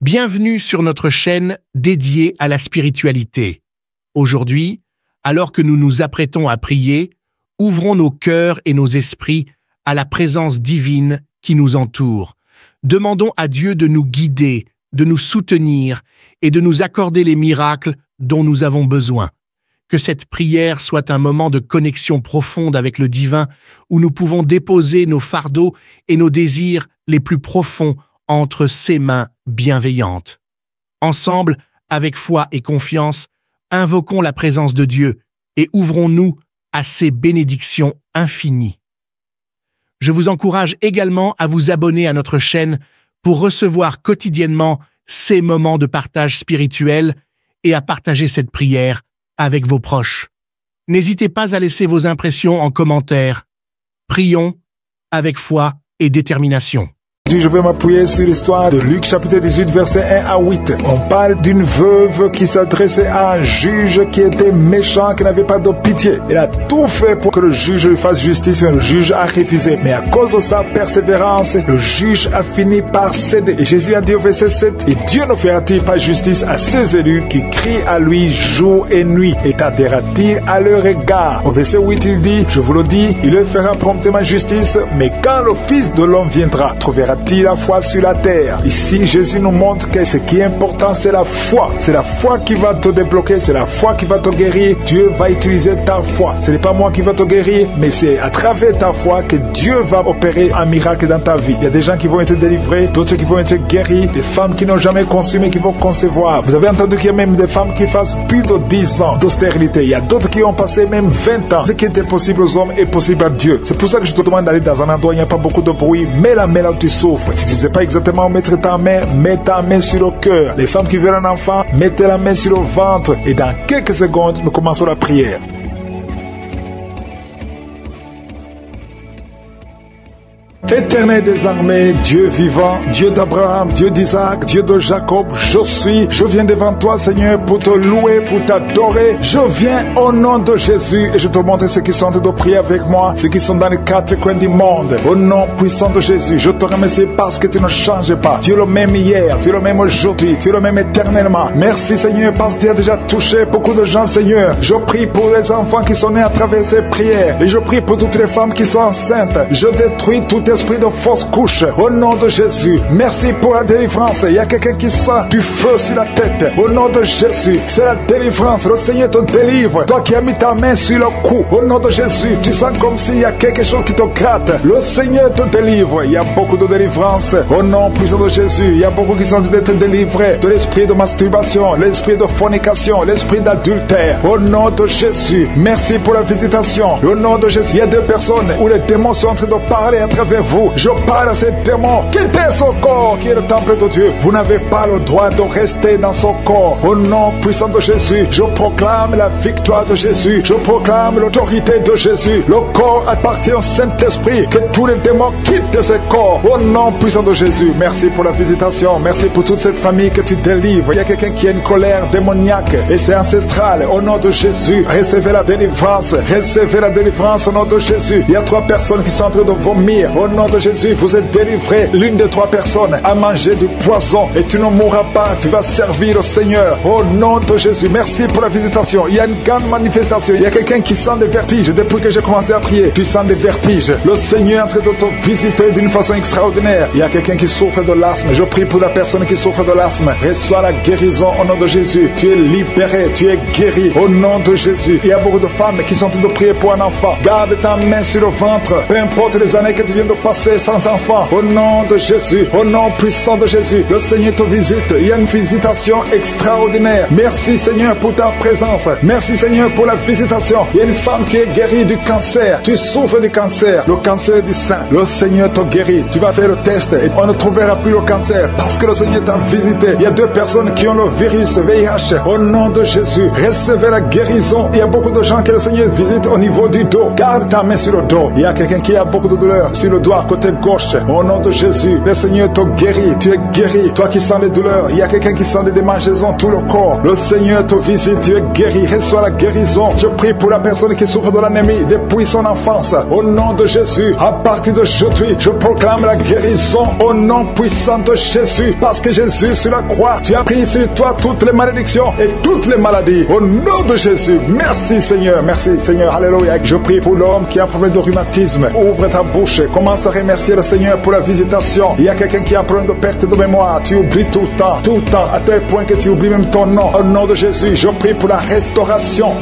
Bienvenue sur notre chaîne dédiée à la spiritualité. Aujourd'hui, alors que nous nous apprêtons à prier, ouvrons nos cœurs et nos esprits à la présence divine qui nous entoure. Demandons à Dieu de nous guider, de nous soutenir et de nous accorder les miracles dont nous avons besoin. Que cette prière soit un moment de connexion profonde avec le divin où nous pouvons déposer nos fardeaux et nos désirs les plus profonds entre ses mains bienveillantes. Ensemble, avec foi et confiance, invoquons la présence de Dieu et ouvrons-nous à ses bénédictions infinies. Je vous encourage également à vous abonner à notre chaîne pour recevoir quotidiennement ces moments de partage spirituel et à partager cette prière avec vos proches. N'hésitez pas à laisser vos impressions en commentaire. Prions avec foi et détermination. Je vais m'appuyer sur l'histoire de Luc chapitre 18 verset 1 à 8. On parle d'une veuve qui s'adressait à un juge qui était méchant, qui n'avait pas de pitié. Elle a tout fait pour que le juge lui fasse justice, mais le juge a refusé. Mais à cause de sa persévérance, le juge a fini par céder. Et Jésus a dit au verset 7, « Et Dieu ne fera-t-il pas justice à ses élus qui crient à lui jour et nuit, et tardera-t-il à leur égard ?» Au verset 8, il dit, « Je vous le dis, il leur fera promptement justice, mais quand le Fils de l'homme viendra, trouvera-t-il la foi sur la terre ?» Ici, Jésus nous montre que ce qui est important, c'est la foi. C'est la foi qui va te débloquer, c'est la foi qui va te guérir. Dieu va utiliser ta foi. Ce n'est pas moi qui va te guérir, mais c'est à travers ta foi que Dieu va opérer un miracle dans ta vie. Il y a des gens qui vont être délivrés, d'autres qui vont être guéris, des femmes qui n'ont jamais conçu mais qui vont concevoir. Vous avez entendu qu'il y a même des femmes qui fassent plus de 10 ans d'austérité. Il y a d'autres qui ont passé même 20 ans. Ce qui était possible aux hommes est possible à Dieu. C'est pour ça que je te demande d'aller dans un endroit où il n'y a pas beaucoup de bruit. Mets la main là où tu souffres. Si tu ne sais pas exactement où mettre ta main, mets ta main sur le cœur. Les femmes qui veulent un enfant, mettez la main sur le ventre. Et dans quelques secondes, nous commençons la prière. Éternel des armées, Dieu vivant, Dieu d'Abraham, Dieu d'Isaac, Dieu de Jacob, je viens devant toi, Seigneur, pour te louer, pour t'adorer. Je viens au nom de Jésus et je te montre ceux qui sont en train de prier avec moi, ceux qui sont dans les quatre coins du monde. Au nom puissant de Jésus, je te remercie parce que tu ne changes pas. Tu es le même hier, tu es le même aujourd'hui, tu es le même éternellement. Merci, Seigneur, parce que tu as déjà touché beaucoup de gens, Seigneur. Je prie pour les enfants qui sont nés à travers ces prières et je prie pour toutes les femmes qui sont enceintes. Je détruis tout esprit de fausse couche au nom de Jésus. Merci pour la délivrance. Il y a quelqu'un qui sent du feu sur la tête au nom de Jésus. C'est la délivrance. Le Seigneur te délivre. Toi qui as mis ta main sur le cou, au nom de Jésus, tu sens comme s'il y a quelque chose qui te gratte. Le Seigneur te délivre. Il y a beaucoup de délivrance au nom puissant de Jésus. Il y a beaucoup qui sont d'être délivrés de l'esprit de masturbation, l'esprit de fornication, l'esprit d'adultère au nom de Jésus. Merci pour la visitation au nom de Jésus. Il y a 2 personnes où les démons sont en train de parler à travers vous. Je parle à ces démons. Quittez ce corps qui est le temple de Dieu. Vous n'avez pas le droit de rester dans son corps. Au nom puissant de Jésus, je proclame la victoire de Jésus. Je proclame l'autorité de Jésus. Le corps appartient au Saint-Esprit. Que tous les démons quittent ce corps. Au nom puissant de Jésus. Merci pour la visitation. Merci pour toute cette famille que tu délivres. Il y a quelqu'un qui a une colère démoniaque et c'est ancestral. Au nom de Jésus, recevez la délivrance. Recevez la délivrance au nom de Jésus. Il y a 3 personnes qui sont en train de vomir. Au nom de Jésus, vous êtes délivré. L'une des 3 personnes a mangé du poison et tu ne mourras pas. Tu vas servir le Seigneur. Au nom de Jésus, merci pour la visitation. Il y a une grande manifestation. Il y a quelqu'un qui sent des vertiges. Depuis que j'ai commencé à prier, tu sens des vertiges. Le Seigneur est en train de te visiter d'une façon extraordinaire. Il y a quelqu'un qui souffre de l'asthme. Je prie pour la personne qui souffre de l'asthme. Reçois la guérison au nom de Jésus. Tu es libéré, tu es guéri au nom de Jésus. Il y a beaucoup de femmes qui sont en train de prier pour un enfant. Garde ta main sur le ventre. Peu importe les années que tu viens de passer sans enfant, au nom de Jésus, au nom puissant de Jésus, le Seigneur te visite. Il y a une visitation extraordinaire. Merci Seigneur pour ta présence. Merci Seigneur pour la visitation. Il y a une femme qui est guérie du cancer. Tu souffres du cancer, le cancer du sein. Le Seigneur te guérit. Tu vas faire le test et on ne trouvera plus le cancer parce que le Seigneur t'a visité. Il y a 2 personnes qui ont le virus VIH. Au nom de Jésus, recevez la guérison. Il y a beaucoup de gens que le Seigneur visite au niveau du dos. Garde ta main sur le dos. Il y a quelqu'un qui a beaucoup de douleur sur le doigt toi, côté gauche. Au nom de Jésus, le Seigneur te guérit. Tu es guéri. Toi qui sens les douleurs, il y a quelqu'un qui sent des démangeaisons tout le corps. Le Seigneur te visite. Tu es guéri. Reçois la guérison. Je prie pour la personne qui souffre de l'anémie depuis son enfance. Au nom de Jésus, à partir d'aujourd'hui, je proclame la guérison au nom puissant de Jésus. Parce que Jésus, sur la croix, tu as pris sur toi toutes les malédictions et toutes les maladies. Au nom de Jésus, merci Seigneur. Merci Seigneur. Alléluia. Je prie pour l'homme qui a un problème de rhumatisme. Ouvre ta bouche. Commence à remercier le Seigneur pour la visitation. Il y a quelqu'un qui a un problème de perte de mémoire. Tu oublies tout le temps, à tel point que tu oublies même ton nom. Au nom de Jésus, je prie pour la restauration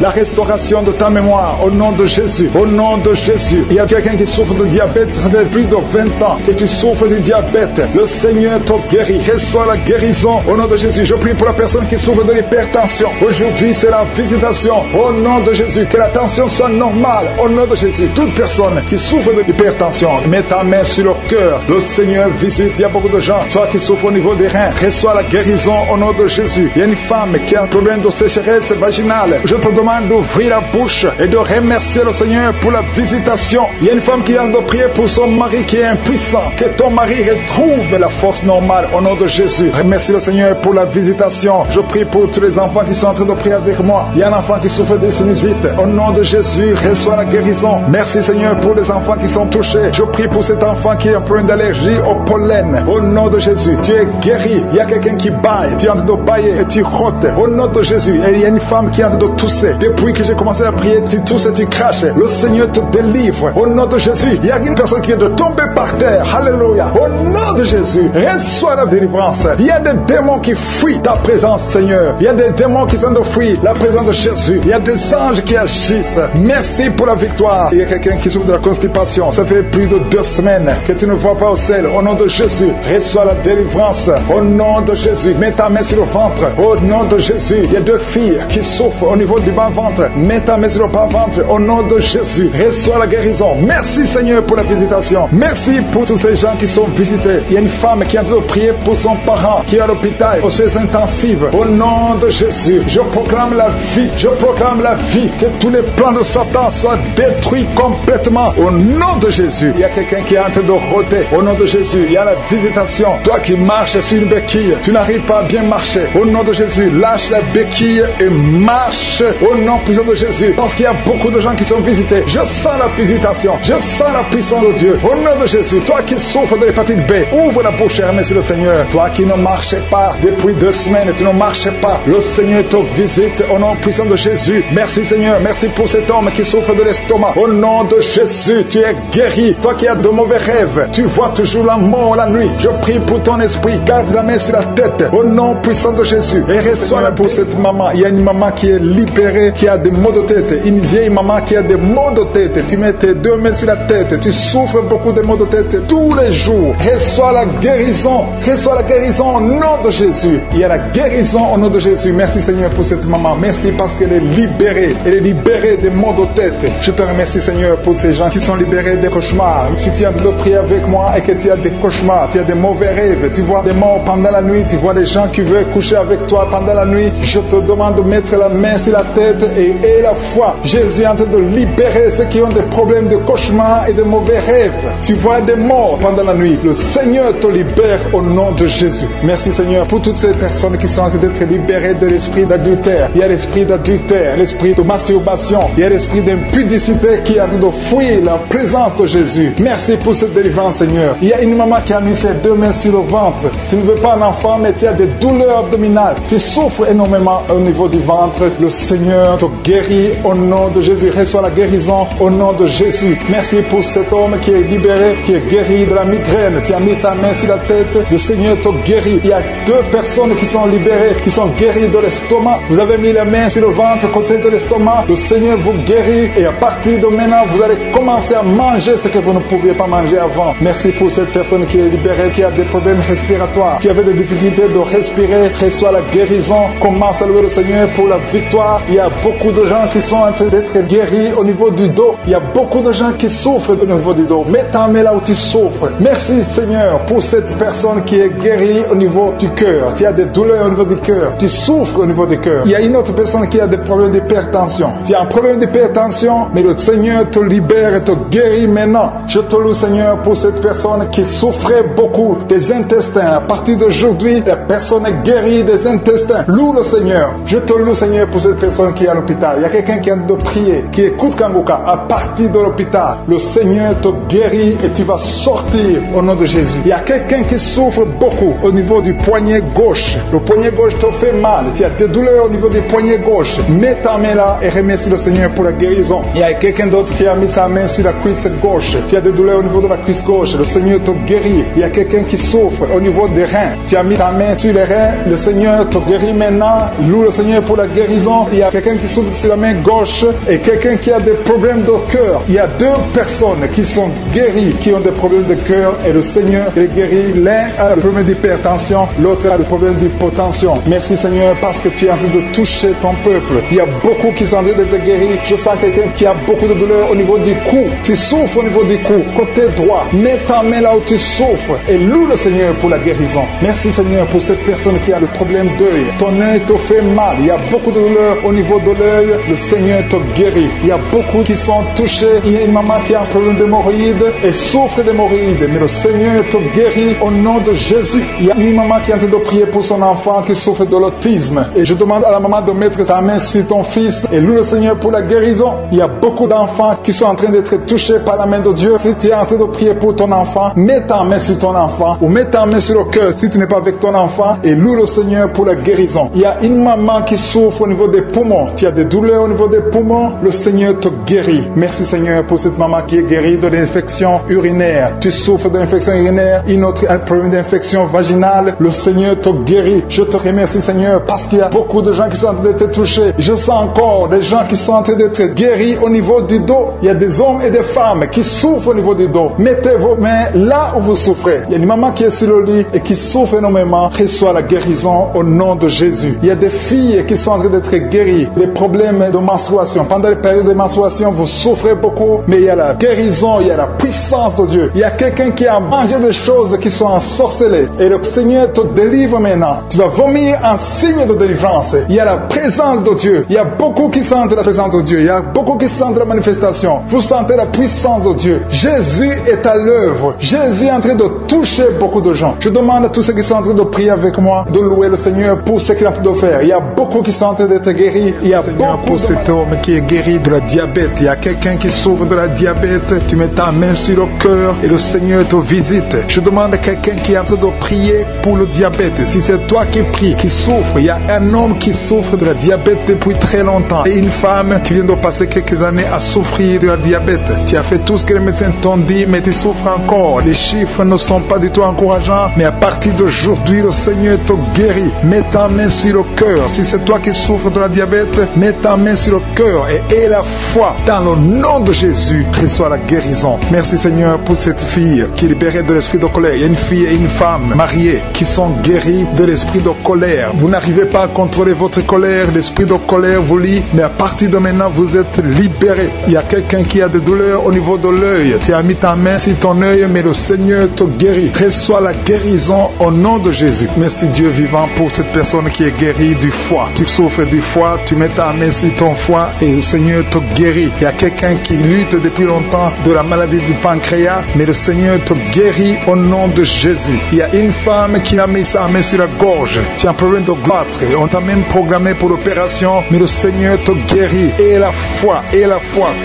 de ta mémoire. Au nom de Jésus, au nom de Jésus. Il y a quelqu'un qui souffre de diabète, ça fait plus de 20 ans que tu souffres de diabète. Le Seigneur te guérit. Reçois la guérison au nom de Jésus. Je prie pour la personne qui souffre de l'hypertension. Aujourd'hui, c'est la visitation. Au nom de Jésus, que la tension soit normale. Au nom de Jésus, toute personne qui souffre de l'hypertension, mets ta main sur le cœur. Le Seigneur visite. Il y a beaucoup de gens, soit qui souffrent au niveau des reins. Reçois la guérison au nom de Jésus. Il y a une femme qui a un problème de sécheresse vaginale. Je te demande d'ouvrir la bouche et de remercier le Seigneur pour la visitation. Il y a une femme qui a de prier pour son mari qui est impuissant. Que ton mari retrouve la force normale au nom de Jésus. Remercie le Seigneur pour la visitation. Je prie pour tous les enfants qui sont en train de prier avec moi. Il y a un enfant qui souffre de sinusite. Au nom de Jésus, reçois la guérison. Merci Seigneur pour les enfants qui sont touchés. Je prie pour cet enfant qui a un problème d'allergie au pollen. Au nom de Jésus, tu es guéri. Il y a quelqu'un qui baille. Tu es en train de bailler et tu rotes. Au nom de Jésus. Et il y a une femme qui est en train de tousser. Depuis que j'ai commencé à prier, tu tousses et tu craches. Le Seigneur te délivre. Au nom de Jésus. Il y a une personne qui vient de tomber par terre. Alléluia. Au nom de Jésus, reçois la délivrance. Il y a des démons qui fuient ta présence, Seigneur. Il y a des démons qui sont de fuir la présence de Jésus. Il y a des anges qui agissent. Merci pour la victoire. Il y a quelqu'un qui souffre de la constipation. Ça fait plus de 2 semaines que tu ne vois pas au sel. Au nom de Jésus, reçois la délivrance. Au nom de Jésus, mets ta main sur le ventre. Au nom de Jésus, il y a 2 filles qui souffrent au niveau du bas-ventre. Mets ta main sur le bas-ventre. Au nom de Jésus, reçois la guérison. Merci Seigneur pour la visitation. Merci pour tous ces gens qui sont visités. Il y a une femme qui a dû prier pour son parent qui est à l'hôpital aux soins intensifs. Au nom de Jésus, je proclame la vie. Je proclame la vie. Que tous les plans de Satan soient détruits complètement. Au nom de Jésus, il y a quelqu'un qui est en train de rôder. Au nom de Jésus, il y a la visitation. Toi qui marches sur une béquille, tu n'arrives pas à bien marcher. Au nom de Jésus, lâche la béquille et marche. Au nom puissant de Jésus. Parce qu'il y a beaucoup de gens qui sont visités. Je sens la visitation. Je sens la puissance de Dieu. Au nom de Jésus, toi qui souffres de l'hépatite B, ouvre la bouche et remercie le Seigneur. Toi qui ne marchais pas depuis 2 semaines, tu ne marchais pas. Le Seigneur te visite au nom puissant de Jésus. Merci Seigneur. Merci pour cet homme qui souffre de l'estomac. Au nom de Jésus, tu es guéri. Toi qui as de mauvais rêves, tu vois toujours la mort la nuit. Je prie pour ton esprit. Garde la main sur la tête. Au nom puissant de Jésus. Et reçois pour cette maman. Il y a une maman qui est libérée, qui a des maux de tête. Une vieille maman qui a des maux de tête. Tu mets tes 2 mains sur la tête. Tu souffres beaucoup de maux de tête tous les jours. Reçois la guérison. Reçois la guérison au nom de Jésus. Il y a la guérison au nom de Jésus. Merci Seigneur pour cette maman. Merci parce qu'elle est libérée. Elle est libérée des maux de tête. Je te remercie Seigneur pour ces gens qui sont libérés des cauchemars. Si tu es en train de prier avec moi et que tu as des cauchemars, tu as des mauvais rêves, tu vois des morts pendant la nuit, tu vois des gens qui veulent coucher avec toi pendant la nuit, je te demande de mettre la main sur la tête et aie la foi. Jésus est en train de libérer ceux qui ont des problèmes de cauchemars et de mauvais rêves. Tu vois des morts pendant la nuit. Le Seigneur te libère au nom de Jésus. Merci Seigneur pour toutes ces personnes qui sont en train d'être libérées de l'esprit d'adultère. Il y a l'esprit d'adultère, l'esprit de masturbation, il y a l'esprit d'impudicité qui est en train de fuir la présence de Jésus. Merci pour cette délivrance Seigneur. Il y a une maman qui a mis ses 2 mains sur le ventre. Tu ne veux pas un enfant mais tu as des douleurs abdominales. Tu souffres énormément au niveau du ventre. Le Seigneur te guérit au nom de Jésus. Reçois la guérison au nom de Jésus. Merci pour cet homme qui est libéré, qui est guéri de la migraine. Tu as mis ta main sur la tête. Le Seigneur te guérit. Il y a 2 personnes qui sont libérées, qui sont guéries de l'estomac. Vous avez mis la main sur le ventre, côté de l'estomac. Le Seigneur vous guérit et à partir de maintenant, vous allez commencer à manger ce que vous ne pouviez pas manger avant. Merci pour cette personne qui est libérée, qui a des problèmes respiratoires, qui avait des difficultés de respirer. Reçois la guérison. Commence à louer le Seigneur pour la victoire. Il y a beaucoup de gens qui sont en train d'être guéris au niveau du dos. Il y a beaucoup de gens qui souffrent au niveau du dos. Mets ta main là où tu souffres. Merci Seigneur pour cette personne qui est guérie au niveau du cœur. Tu as des douleurs au niveau du cœur. Tu souffres au niveau du cœur. Il y a une autre personne qui a des problèmes d'hypertension. Tu as un problème d'hypertension, mais le Seigneur te libère et te guérit maintenant. Je te loue, Seigneur, pour cette personne qui souffrait beaucoup des intestins. À partir d'aujourd'hui, la personne est guérie des intestins. Loue le Seigneur. Je te loue, Seigneur, pour cette personne qui est à l'hôpital. Il y a quelqu'un qui a de prier, qui écoute Kangoka. À partir de l'hôpital, le Seigneur te guérit et tu vas sortir au nom de Jésus. Il y a quelqu'un qui souffre beaucoup au niveau du poignet gauche. Le poignet gauche te fait mal. Tu as des douleurs au niveau du poignet gauche. Mets ta main là et remercie le Seigneur pour la guérison. Il y a quelqu'un d'autre qui a mis sa main sur la cuisse gauche. Tu as des douleurs au niveau de la cuisse gauche. Le Seigneur te guérit. Il y a quelqu'un qui souffre au niveau des reins. Tu as mis ta main sur les reins. Le Seigneur te guérit maintenant. Loue le Seigneur pour la guérison. Il y a quelqu'un qui souffre sur la main gauche et quelqu'un qui a des problèmes de cœur. Il y a deux personnes qui sont guéries, qui ont des problèmes de cœur et le Seigneur les guérit. L'un a le problème d'hypertension, l'autre a le problème d'hypotension. Merci Seigneur parce que tu es en train de toucher ton peuple. Il y a beaucoup qui sont en train d'être guéris. Je sens quelqu'un qui a beaucoup de douleur au niveau du cou. Tu souffres au niveau du cou, côté droit. Mets ta main là où tu souffres et loue le Seigneur pour la guérison. Merci Seigneur pour cette personne qui a le problème d'œil. Ton œil te fait mal. Il y a beaucoup de douleur au niveau de l'œil. Le Seigneur te guérit. Il y a beaucoup qui sont touchés. Il y a une maman qui a un problème d'hémorroïdes et souffre d'hémorroïdes. Mais le Seigneur te guérit au nom de Jésus. Il y a une maman qui est en train de prier pour son enfant qui souffre de l'autisme. Et je demande à la maman de mettre sa main sur ton fils et loue le Seigneur pour la guérison. Il y a beaucoup d'enfants qui sont en train d'être touchés par la main de Dieu. Si tu es en train de prier pour ton enfant, mets ta main sur ton enfant ou mets ta main sur le cœur si tu n'es pas avec ton enfant et loue le Seigneur pour la guérison. Il y a une maman qui souffre au niveau des poumons. Tu as des douleurs au niveau des poumons. Le Seigneur te guérit. Merci Seigneur pour cette maman qui est guérie de l'infection urinaire. Tu souffres de l'infection urinaire, une autre a un problème d'infection vaginale. Le Seigneur te guérit. Je te remercie Seigneur parce qu'il y a beaucoup de gens qui sont en train d'être touchés. Je sens encore des gens qui sont en train d'être guéris au niveau du dos. Il y a des hommes et des femmes qui souffrent au niveau du dos. Mettez vos mains là où vous souffrez. Il y a une maman qui est sur le lit et qui souffre énormément. Reçois la guérison au nom de Jésus. Il y a des filles qui sont en train d'être guéries. Les problèmes de menstruation. Pendant les périodes de menstruation, vous souffrez beaucoup, mais il y a la guérison, il y a la puissance de Dieu. Il y a quelqu'un qui a mangé des choses qui sont ensorcelées. Et le Seigneur te délivre maintenant. Tu vas vomir un signe de délivrance. Il y a la présence de Dieu. Il y a beaucoup qui sentent la présence de Dieu. Il y a beaucoup qui sentent la manifestation. Vous sentez la puissance de Dieu. Jésus est à l'œuvre. Jésus est en train de toucher beaucoup de gens. Je demande à tous ceux qui sont en train de prier avec moi de louer le Seigneur pour ce qu'il est en train de faire. Il y a beaucoup qui sont en train d'être guéris. Il y a beaucoup pour cet homme qui est guéri de la diabète. Il y a quelqu'un qui souffre de la diabète. Tu mets ta main sur le cœur et le Seigneur te visite. Je demande à quelqu'un qui est en train de prier pour le diabète. Si c'est toi qui pries, qui souffre, il y a un homme qui souffre de la diabète depuis très longtemps et une femme qui vient de passer quelques années à souffrir de la diabète. Tu as fait tout ce que les médecins t'ont dit, mais tu souffres encore. Les chiffres ne sont pas du tout encourageants, mais à partir d'aujourd'hui, le Seigneur te guérit. Mets ta main sur le cœur. Si c'est toi qui souffres de la diabète, mets ta main sur le cœur et aie la foi. Dans le nom de Jésus, reçois la guérison. Merci Seigneur pour cette fille qui est libérée de l'esprit de colère. Il y a une fille et une femme mariées qui sont guéries de l'esprit de colère. Vous n'arrivez pas à contrôler votre colère, l'esprit de colère vous lie, mais à partir de maintenant, vous êtes libérés. Il y a quelqu'un qui a des douleurs au niveau de l'œil. Tu as mis ta main sur ton œil, mais le Seigneur te guérit. Reçois la guérison au nom de Jésus. Merci Dieu vivant pour cette personne qui est guérie du foie. Tu souffres du foie, tu mets ta main sur ton foie et le Seigneur te guérit. Il y a quelqu'un qui lutte depuis longtemps de la maladie du pancréas, mais le Seigneur te guérit au nom de Jésus. Il y a une femme qui a mis sa main sur la gorge. Tu as un problème de goitre. On t'a même programmé pour l'opération, mais le Seigneur te guérit. Et la foi,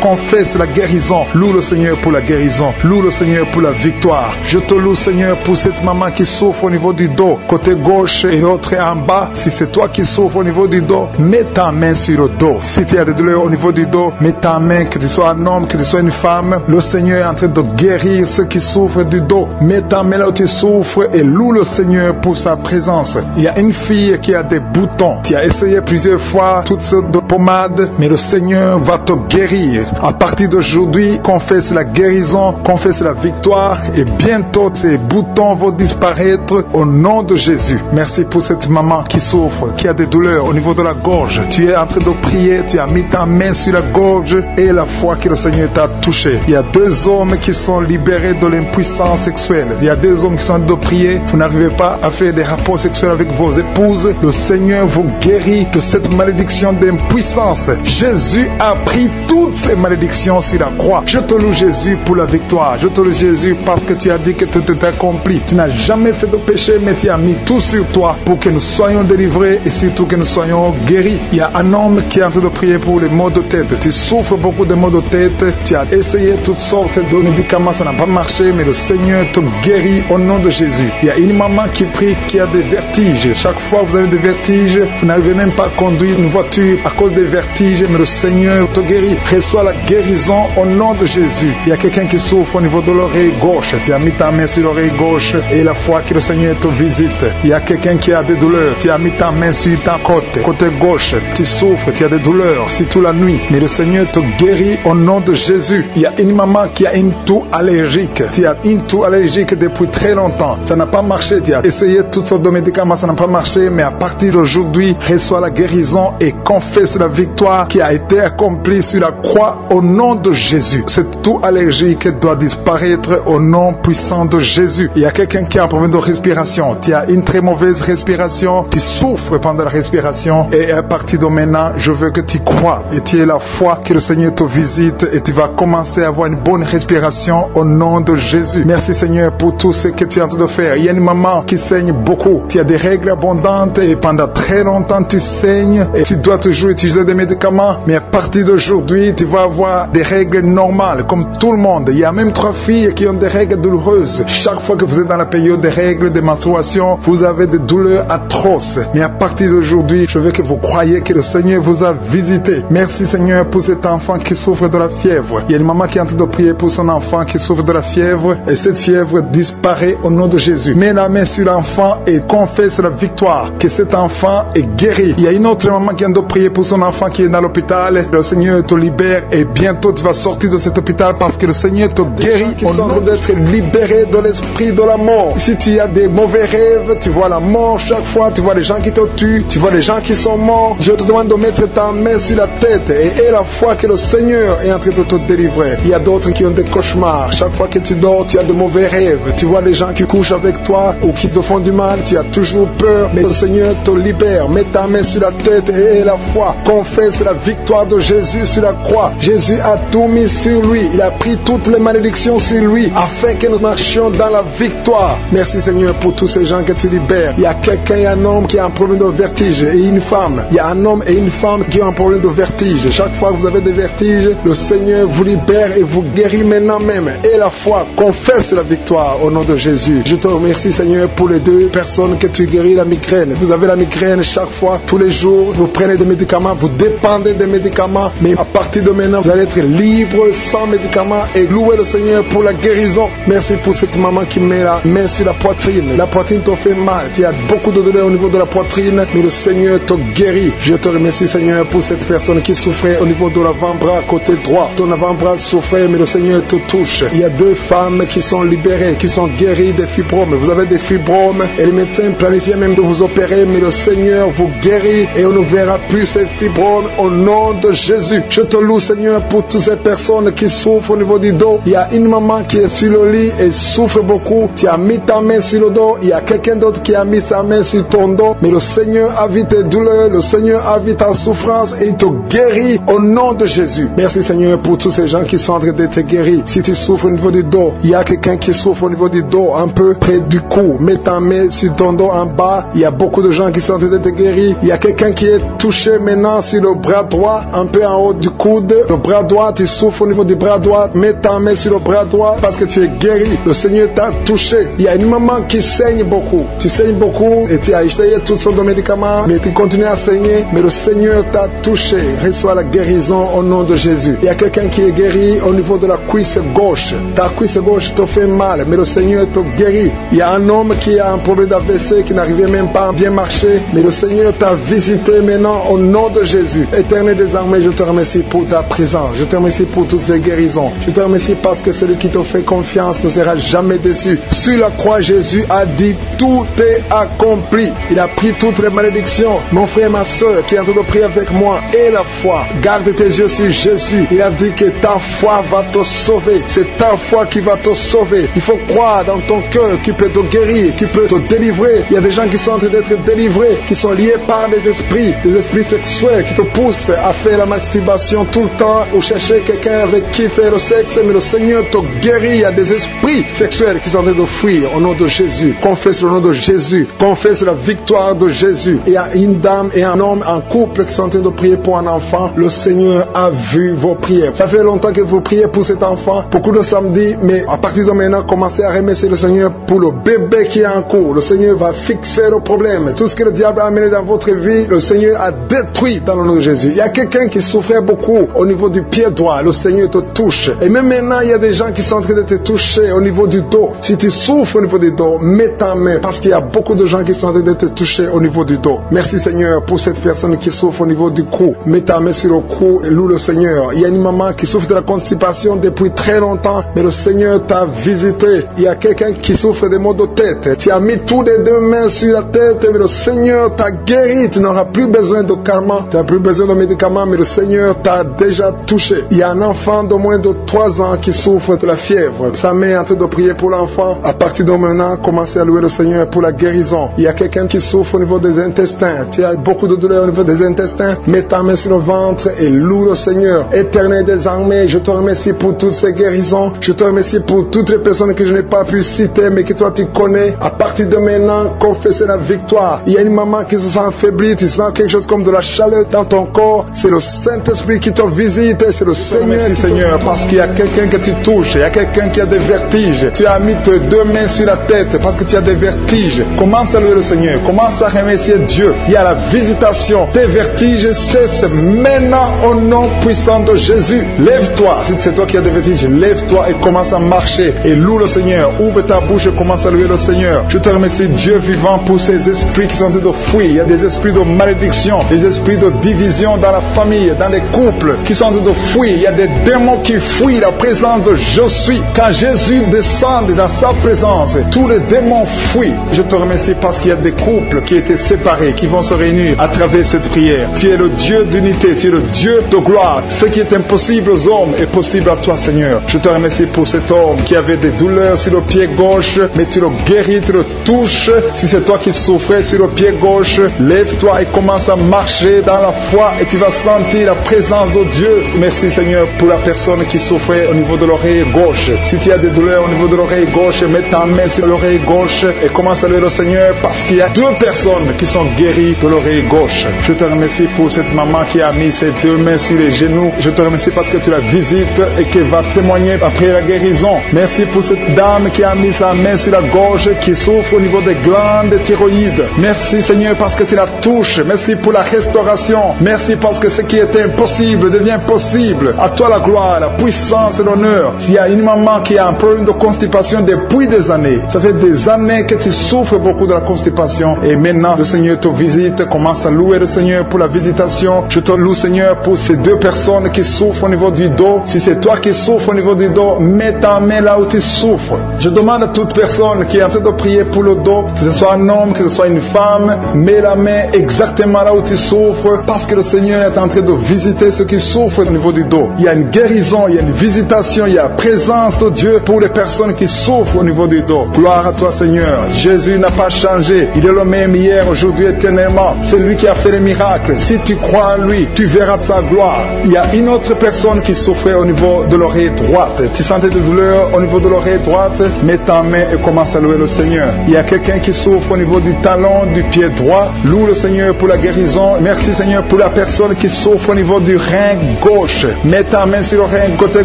confesse la guérison. Loue le Seigneur pour la guérison. Loue le Seigneur pour la victoire. Je te loue Seigneur pour cette maman qui souffre au niveau du dos, côté gauche et l'autre en bas. Si c'est toi qui souffres au niveau du dos, mets ta main sur le dos. Si tu as des douleurs au niveau du dos, mets ta main, que tu sois un homme, que tu sois une femme. Le Seigneur est en train de guérir ceux qui souffrent du dos. Mets ta main là où tu souffres et loue le Seigneur pour sa présence. Il y a une fille qui a des boutons. Tu as essayé plusieurs fois toutes sortes de pommades, mais le Seigneur va te guérir. À partir d'aujourd'hui, confesse la guérison, confesse la victoire et bientôt ces boutons vont disparaître au nom de Jésus. Merci pour cette maman qui souffre, qui a des douleurs au niveau de la gorge. Tu es en train de prier, tu as mis ta main sur la gorge et la foi que le Seigneur t'a touché. Il y a deux hommes qui sont libérés de l'impuissance sexuelle. Il y a deux hommes qui sont en train de prier. Vous n'arrivez pas à faire des rapports sexuels avec vos épouses. Le Seigneur vous guérit de cette malédiction d'impuissance puissance. Jésus a pris toutes ces malédictions sur la croix. Je te loue Jésus pour la victoire. Je te loue Jésus parce que tu as dit que tout est accompli. Tu n'as jamais fait de péché, mais tu as mis tout sur toi pour que nous soyons délivrés et surtout que nous soyons guéris. Il y a un homme qui est en train de prier pour les maux de tête. Tu souffres beaucoup de maux de tête. Tu as essayé toutes sortes de médicaments, ça n'a pas marché, mais le Seigneur te guérit au nom de Jésus. Il y a une maman qui prie qui a des vertiges. Chaque fois que vous avez des vertiges, vous n'arrivez même pas à conduire une voiture à cause des vertiges, mais le Seigneur te guérit. Reçois la guérison au nom de Jésus. Il y a quelqu'un qui souffre au niveau de l'oreille gauche. Tu as mis ta main sur l'oreille gauche et la foi que le Seigneur te visite. Il y a quelqu'un qui a des douleurs. Tu as mis ta main sur ta côté gauche. Tu souffres, tu as des douleurs, surtout la nuit. Mais le Seigneur te guérit au nom de Jésus. Il y a une maman qui a une toux allergique. Tu as une toux allergique depuis très longtemps. Ça n'a pas marché. Tu as essayé toutes sortes de médicaments, ça n'a pas marché. Mais à partir d'aujourd'hui, reçois la guérison et confesse la victoire qui a été accomplie sur la croix au nom de Jésus. Cette toux allergique doit disparaître au nom puissant de Jésus. Il y a quelqu'un qui a un problème de respiration. Tu as une très mauvaise respiration. Tu souffres pendant la respiration. Et à partir de maintenant, je veux que tu crois et tu aies la foi que le Seigneur te visite et tu vas commencer à avoir une bonne respiration au nom de Jésus. Merci Seigneur pour tout ce que tu es en train de faire. Il y a une maman qui saigne beaucoup. Tu as des règles abondantes et pendant très longtemps tu saignes et tu dois toujours utiliser des médicaments. Mais à partir d'aujourd'hui, tu vas avoir des règles normales comme tout le monde. Il y a même 3 filles qui ont des règles douloureuses. Chaque fois que vous êtes dans la période des règles, des menstruations, vous avez des douleurs atroces. Mais à partir d'aujourd'hui, je veux que vous croyiez que le Seigneur vous a visité. Merci Seigneur pour cet enfant qui souffre de la fièvre. Il y a une maman qui est en train de prier pour son enfant qui souffre de la fièvre et cette fièvre disparaît au nom de Jésus. Mets la main sur l'enfant et confesse la victoire que cet enfant est guéri. Il y a une autre maman qui est en train de prier pour son enfant qui est dans l'hôpital. Le Seigneur te libère et bientôt tu vas sortir de cet hôpital parce que le Seigneur te guérit. Qui sont en train d'être libérés de l'esprit de la mort. Si tu as des mauvais rêves, tu vois la mort chaque fois, tu vois les gens qui te tuent, tu vois les gens qui sont morts. Je te demande de mettre ta main sur la tête et la foi que le Seigneur est en train de te délivrer. Il y a d'autres qui ont des cauchemars. Chaque fois que tu dors, tu as de mauvais rêves. Tu vois les gens qui couchent avec toi ou qui te font du mal. Tu as toujours peur, mais le Seigneur te libère. Mets ta main sur la tête et la foi. Confesse la victoire de Jésus sur la croix. Jésus a tout mis sur lui. Il a pris toutes les malédictions sur lui afin que nous marchions dans la victoire. Merci Seigneur pour tous ces gens que tu libères. Il y a quelqu'un, il y a un homme qui a un problème de vertige et une femme. Il y a un homme et une femme qui ont un problème de vertige. Chaque fois que vous avez des vertiges, le Seigneur vous libère et vous guérit maintenant même. Et la foi confesse la victoire au nom de Jésus. Je te remercie Seigneur pour les 2 personnes que tu guéris la migraine. Vous avez la migraine chaque fois, tous les jours, vous prenez des médicaments, vous dépendez des médicaments, mais à partir de maintenant, vous allez être libre sans médicaments et louer le Seigneur pour la guérison. Merci pour cette maman qui met la main sur la poitrine. La poitrine te fait mal, tu as beaucoup de douleur au niveau de la poitrine, mais le Seigneur te guérit. Je te remercie Seigneur pour cette personne qui souffrait au niveau de l'avant-bras côté droit. Ton avant-bras souffrait, mais le Seigneur te touche. Il y a 2 femmes qui sont libérées, qui sont guéries des fibromes. Vous avez des fibromes et les médecins planifiaient même de vous opérer, mais le Seigneur vous guérit et on ne verra plus ces fibromes au nom de Jésus. Je te loue Seigneur pour toutes ces personnes qui souffrent au niveau du dos. Il y a une maman qui est sur le lit et souffre beaucoup. Tu as mis ta main sur le dos. Il y a quelqu'un d'autre qui a mis sa main sur ton dos. Mais le Seigneur a vu tes douleurs. Le Seigneur a vu ta souffrance et il te guérit au nom de Jésus. Merci Seigneur pour tous ces gens qui sont en train d'être guéris. Si tu souffres au niveau du dos, il y a quelqu'un qui souffre au niveau du dos, un peu près du cou. Mets ta main sur ton dos en bas. Il y a beaucoup de gens qui sont en train d'être guéris. Il y a quelqu'un qui est touché maintenant sur le bras droit, un peu en haut du coude. Le bras droit, tu souffres au niveau du bras droit. Mets ta main sur le bras droit parce que tu es guéri. Le Seigneur t'a touché. Il y a une maman qui saigne beaucoup. Tu saignes beaucoup et tu as essayé toutes sortes de médicaments, mais tu continues à saigner. Mais le Seigneur t'a touché. Reçois la guérison au nom de Jésus. Il y a quelqu'un qui est guéri au niveau de la cuisse gauche. Ta cuisse gauche te fait mal, mais le Seigneur te guérit. Il y a un homme qui a un problème d'AVC qui n'arrivait même pas à bien marcher, mais le Seigneur t'a visité maintenant au nom de Jésus. Éternel des armées, je te remercie pour ta présence. Je te remercie pour toutes ces guérisons. Je te remercie parce que celui qui te fait confiance ne sera jamais déçu. Sur la croix, Jésus a dit tout est accompli. Il a pris toutes les malédictions. Mon frère, ma soeur qui est en train de prier avec moi, et la foi. Garde tes yeux sur Jésus. Il a dit que ta foi va te sauver. C'est ta foi qui va te sauver. Il faut croire dans ton cœur qui peut te guérir, qui peut te délivrer. Il y a des gens qui sont en train d'être délivrés, qui sont liés par des esprits sexuels. sexuelle qui te pousse à faire la masturbation tout le temps ou chercher quelqu'un avec qui faire le sexe, mais le Seigneur te guérit. Il y a des esprits sexuels qui sont en train de fuir au nom de Jésus. Confesse le nom de Jésus. Confesse la victoire de Jésus. Il y a une dame et un homme en couple qui sont en train de prier pour un enfant. Le Seigneur a vu vos prières. Ça fait longtemps que vous priez pour cet enfant. Beaucoup de samedis, mais à partir de maintenant, commencez à remercier le Seigneur pour le bébé qui est en cours. Le Seigneur va fixer le problème. Tout ce que le diable a amené dans votre vie, le Seigneur a détruit dans le nom de Jésus. Il y a quelqu'un qui souffrait beaucoup au niveau du pied droit. Le Seigneur te touche. Et même maintenant, il y a des gens qui sont en train de te toucher au niveau du dos. Si tu souffres au niveau du dos, mets ta main, parce qu'il y a beaucoup de gens qui sont en train de te toucher au niveau du dos. Merci Seigneur pour cette personne qui souffre au niveau du cou. Mets ta main sur le cou et loue le Seigneur. Il y a une maman qui souffre de la constipation depuis très longtemps, mais le Seigneur t'a visité. Il y a quelqu'un qui souffre des maux de tête. Tu as mis toutes les deux mains sur la tête, mais le Seigneur t'a guéri. Tu n'auras plus besoin de calmants, tu n'as plus besoin de médicaments, mais le Seigneur t'a déjà touché. Il y a un enfant de moins de 3 ans qui souffre de la fièvre. Sa mère est en train de prier pour l'enfant. À partir de maintenant, commencez à louer le Seigneur pour la guérison. Il y a quelqu'un qui souffre au niveau des intestins. Tu as beaucoup de douleurs au niveau des intestins. Mets ta main sur le ventre et loue le Seigneur. Éternel des armées, je te remercie pour toutes ces guérisons. Je te remercie pour toutes les personnes que je n'ai pas pu citer, mais que toi tu connais. À partir de maintenant, confessez la victoire. Il y a une maman qui se sent affaiblie. Tu sens quelque chose comme de la chaleur dans ton corps. C'est le Saint-Esprit qui te visite. C'est le Seigneur. Merci Seigneur, parce qu'il y a quelqu'un que tu touches. Il y a quelqu'un qui a des vertiges. Tu as mis tes deux mains sur la tête parce que tu as des vertiges. Commence à louer le Seigneur. Commence à remercier Dieu. Il y a la visitation. Tes vertiges cessent maintenant au nom puissant de Jésus. Lève-toi. Si c'est toi qui as des vertiges, lève-toi et commence à marcher. Et loue le Seigneur. Ouvre ta bouche et commence à louer le Seigneur. Je te remercie Dieu vivant pour ces esprits qui sont en train de fuir. Il y a des esprits de malédiction, des esprits de division dans la famille, dans les couples qui sont en train de fuir. Il y a des démons qui fuient la présence de Je suis. Quand Jésus descend dans sa présence, tous les démons fuient. Je te remercie parce qu'il y a des couples qui étaient séparés, qui vont se réunir à travers cette prière. Tu es le Dieu d'unité, tu es le Dieu de gloire. Ce qui est impossible aux hommes est possible à toi, Seigneur. Je te remercie pour cet homme qui avait des douleurs sur le pied gauche, mais tu le guéris, tu le touches. Si c'est toi qui souffrais sur le pied gauche, lève-toi et commence à marcher dans la foi et tu vas sentir la présence de Dieu. Merci, Seigneur, pour la personne qui souffrait au niveau de l'oreille gauche. Si tu as des douleurs au niveau de l'oreille gauche, mets ta main sur l'oreille gauche et commence à louer le Seigneur parce qu'il y a 2 personnes qui sont guéries de l'oreille gauche. Je te remercie pour cette maman qui a mis ses 2 mains sur les genoux. Je te remercie parce que tu la visites et qu'elle va témoigner après la guérison. Merci pour cette dame qui a mis sa main sur la gorge qui souffre au niveau des glandes thyroïdes. Merci Seigneur parce que tu la touches. Merci pour la restauration. Merci parce que ce qui était impossible devient possible. À toi la gloire, la puissance et l'honneur. S'il y a une maman qui a un problème de constipation depuis des années, ça fait des années que tu souffres beaucoup de la constipation et maintenant le Seigneur te visite. Commence à louer le Seigneur pour la visitation. Je te loue Seigneur pour ces 2 personnes qui souffrent au niveau du dos. Si c'est toi qui souffres au niveau du dos, mets ta main là où tu souffres. Je demande à toute personne qui est en train de prier pour le dos, que ce soit un homme, que ce soit une femme, mets la main exactement là où tu souffres parce que le Seigneur est en train de visiter ceux qui souffrent au niveau du dos. Il y a une guérison, il y a une visitation, il y a la présence de Dieu pour les personnes qui souffrent au niveau du dos. Gloire à toi Seigneur. Jésus n'a pas changé. Il est le même hier, aujourd'hui, éternellement. C'est lui qui a fait les miracles. Si tu crois en lui, tu verras sa gloire. Il y a une autre personne qui souffrait au niveau de l'oreille droite. Tu sentais des douleurs au niveau de l'oreille droite, mets ta main et commence à louer le Seigneur. Il y a quelqu'un qui souffre au niveau du talon du pied droit. Loue le Seigneur pour la guérison. Merci Seigneur pour la personne qui souffre au niveau du rein gauche. Mets ta main sur le rein côté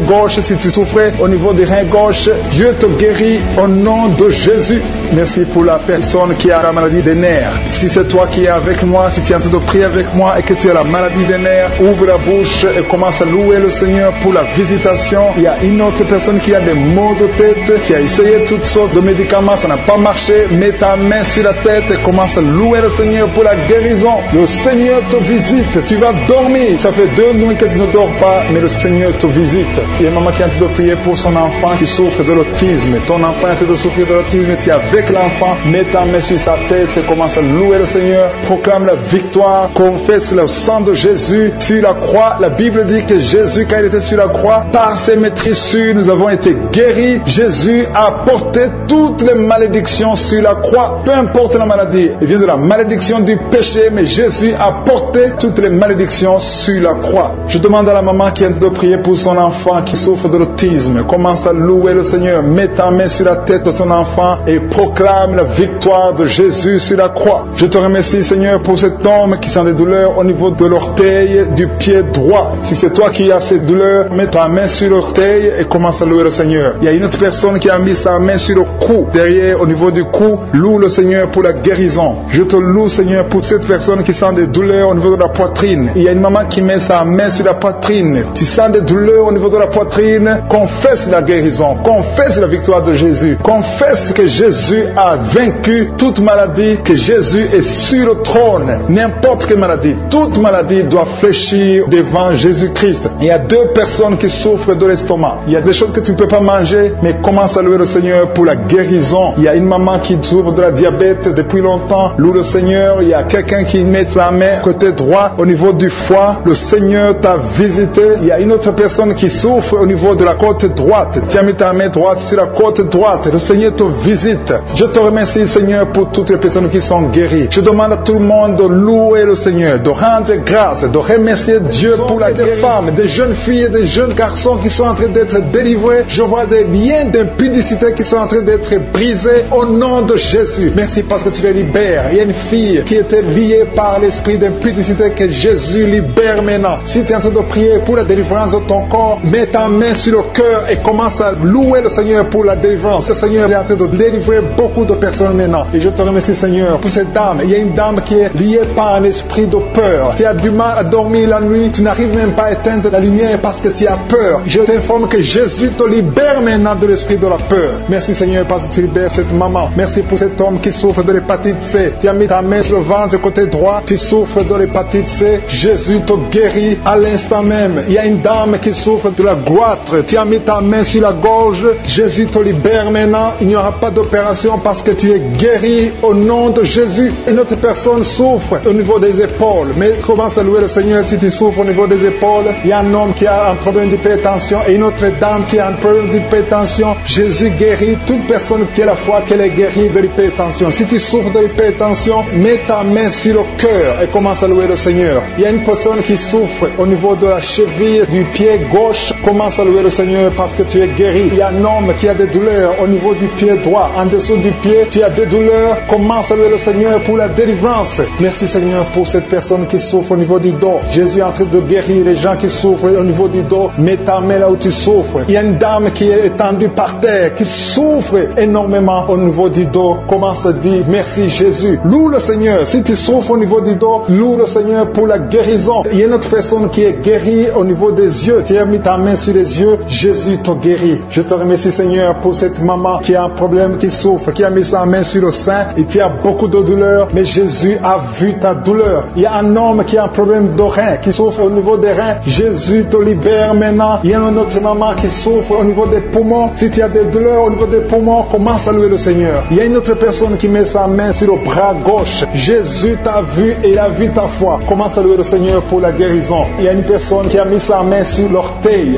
gauche. Si tu souffrais au niveau du rein gauche, Dieu te guérit au nom de Jésus. Merci pour la personne qui a la maladie des nerfs. Si c'est toi qui es avec moi, si tu es en train de prier avec moi et que tu as la maladie des nerfs, ouvre la bouche et commence à louer le Seigneur pour la visitation. Il y a une autre personne qui a des maux de tête, qui a essayé toutes sortes de médicaments, ça n'a pas marché. Mets ta main sur la tête et commence à louer le Seigneur pour la guérison. Le Seigneur te visite, tu vas dormir. Ça fait 2 nuits que tu ne dors pas, mais le Seigneur te visite. Il y a une maman qui est en train de prier pour son enfant qui souffre de l'autisme. Ton enfant est en train de souffrir de l'autisme, tu es avec l'enfant, mets ta main sur sa tête et commence à louer le Seigneur. Proclame la victoire, confesse le sang de Jésus sur la croix. La Bible dit que Jésus, quand il était sur la croix, par ses maîtrissures, nous avons été guéris. Jésus a porté toutes les malédictions sur la croix, peu importe la maladie. Il vient de la malédiction du péché, mais Jésus a porté porté toutes les malédictions sur la croix. Je demande à la maman qui est en train de prier pour son enfant qui souffre de l'autisme. Commence à louer le Seigneur. Mets ta main sur la tête de ton enfant et proclame la victoire de Jésus sur la croix. Je te remercie, Seigneur, pour cet homme qui sent des douleurs au niveau de l'orteil du pied droit. Si c'est toi qui as ces douleurs, mets ta main sur l'orteil et commence à louer le Seigneur. Il y a une autre personne qui a mis sa main sur le cou, derrière, au niveau du cou. Loue le Seigneur pour la guérison. Je te loue, Seigneur, pour cette personne qui sent des douleurs au niveau de la poitrine. Il y a une maman qui met sa main sur la poitrine. Tu sens des douleurs au niveau de la poitrine. Confesse la guérison. Confesse la victoire de Jésus. Confesse que Jésus a vaincu toute maladie, que Jésus est sur le trône. N'importe quelle maladie, toute maladie doit fléchir devant Jésus-Christ. Il y a deux personnes qui souffrent de l'estomac. Il y a des choses que tu ne peux pas manger, mais commence à louer le Seigneur pour la guérison. Il y a une maman qui souffre de la diabète depuis longtemps. Loue le Seigneur. Il y a quelqu'un qui met sa main côté droit au niveau du foie. Le Seigneur t'a visité. Il y a une autre personne qui souffre au niveau de la côte droite. Tu as mis ta main droite sur la côte droite. Le Seigneur te visite. Je te remercie, Seigneur, pour toutes les personnes qui sont guéries. Je demande à tout le monde de louer le Seigneur, de rendre grâce, de remercier Dieu pour la guérison. Des femmes, des jeunes filles et des jeunes garçons qui sont en train d'être délivrés. Je vois des liens d'impudicité qui sont en train d'être brisés au nom de Jésus. Merci parce que tu les libères. Il y a une fille qui était liée par l'esprit d'impudicité que Jésus libère maintenant. Si tu es en train de prier pour la délivrance de ton corps, mets ta main sur le cœur et commence à louer le Seigneur pour la délivrance. Le Seigneur est en train de délivrer beaucoup de personnes maintenant. Et je te remercie, Seigneur, pour cette dame. Il y a une dame qui est liée par un esprit de peur. Tu as du mal à dormir la nuit. Tu n'arrives même pas à éteindre la lumière parce que tu as peur. Je t'informe que Jésus te libère maintenant de l'esprit de la peur. Merci, Seigneur, parce que tu libères cette maman. Merci pour cet homme qui souffre de l'hépatite C. Tu as mis ta main sur le ventre côté droit. Tu souffres de l'hépatite C. Jésus te guérit à l'instant même. Il y a une dame qui souffre de la goitre. Tu as mis ta main sur la gorge. Jésus te libère maintenant. Il n'y aura pas d'opération parce que tu es guéri au nom de Jésus. Une autre personne souffre au niveau des épaules. Mais commence à louer le Seigneur si tu souffres au niveau des épaules. Il y a un homme qui a un problème d'hypertension et une autre dame qui a un problème d'hypertension. Jésus guérit toute personne qui a la foi qu'elle est guérie de l'hypertension. Si tu souffres de l'hypertension, mets ta main sur le cœur et commence à louer le Seigneur. Il y a une personne qui souffre au niveau de la cheville du pied gauche. Commence à louer le Seigneur parce que tu es guéri. Il y a un homme qui a des douleurs au niveau du pied droit. En dessous du pied, tu as des douleurs. Commence à louer le Seigneur pour la délivrance. Merci, Seigneur, pour cette personne qui souffre au niveau du dos. Jésus est en train de guérir les gens qui souffrent au niveau du dos. Mets ta main là où tu souffres. Il y a une dame qui est étendue par terre, qui souffre énormément au niveau du dos. Commence à dire merci, Jésus. Loue le Seigneur. Si tu souffres au niveau du dos, loue le Seigneur pour la guérison. Il y a une autre personne qui est guérie au niveau des yeux. Tu as mis ta main sur les yeux. Jésus te guérit. Je te remercie, Seigneur, pour cette maman qui a un problème, qui souffre, qui a mis sa main sur le sein et qui a beaucoup de douleur. Mais Jésus a vu ta douleur. Il y a un homme qui a un problème de rein, qui souffre au niveau des reins. Jésus te libère maintenant. Il y a une autre maman qui souffre au niveau des poumons. Si tu as des douleurs au niveau des poumons, commence à louer le Seigneur. Il y a une autre personne qui met sa main sur le bras gauche. Jésus t'a vu et il a vu ta foi. Commence à louer le Seigneur pour la guérison. Il y a une personne qui a mis sa main sur l'orteil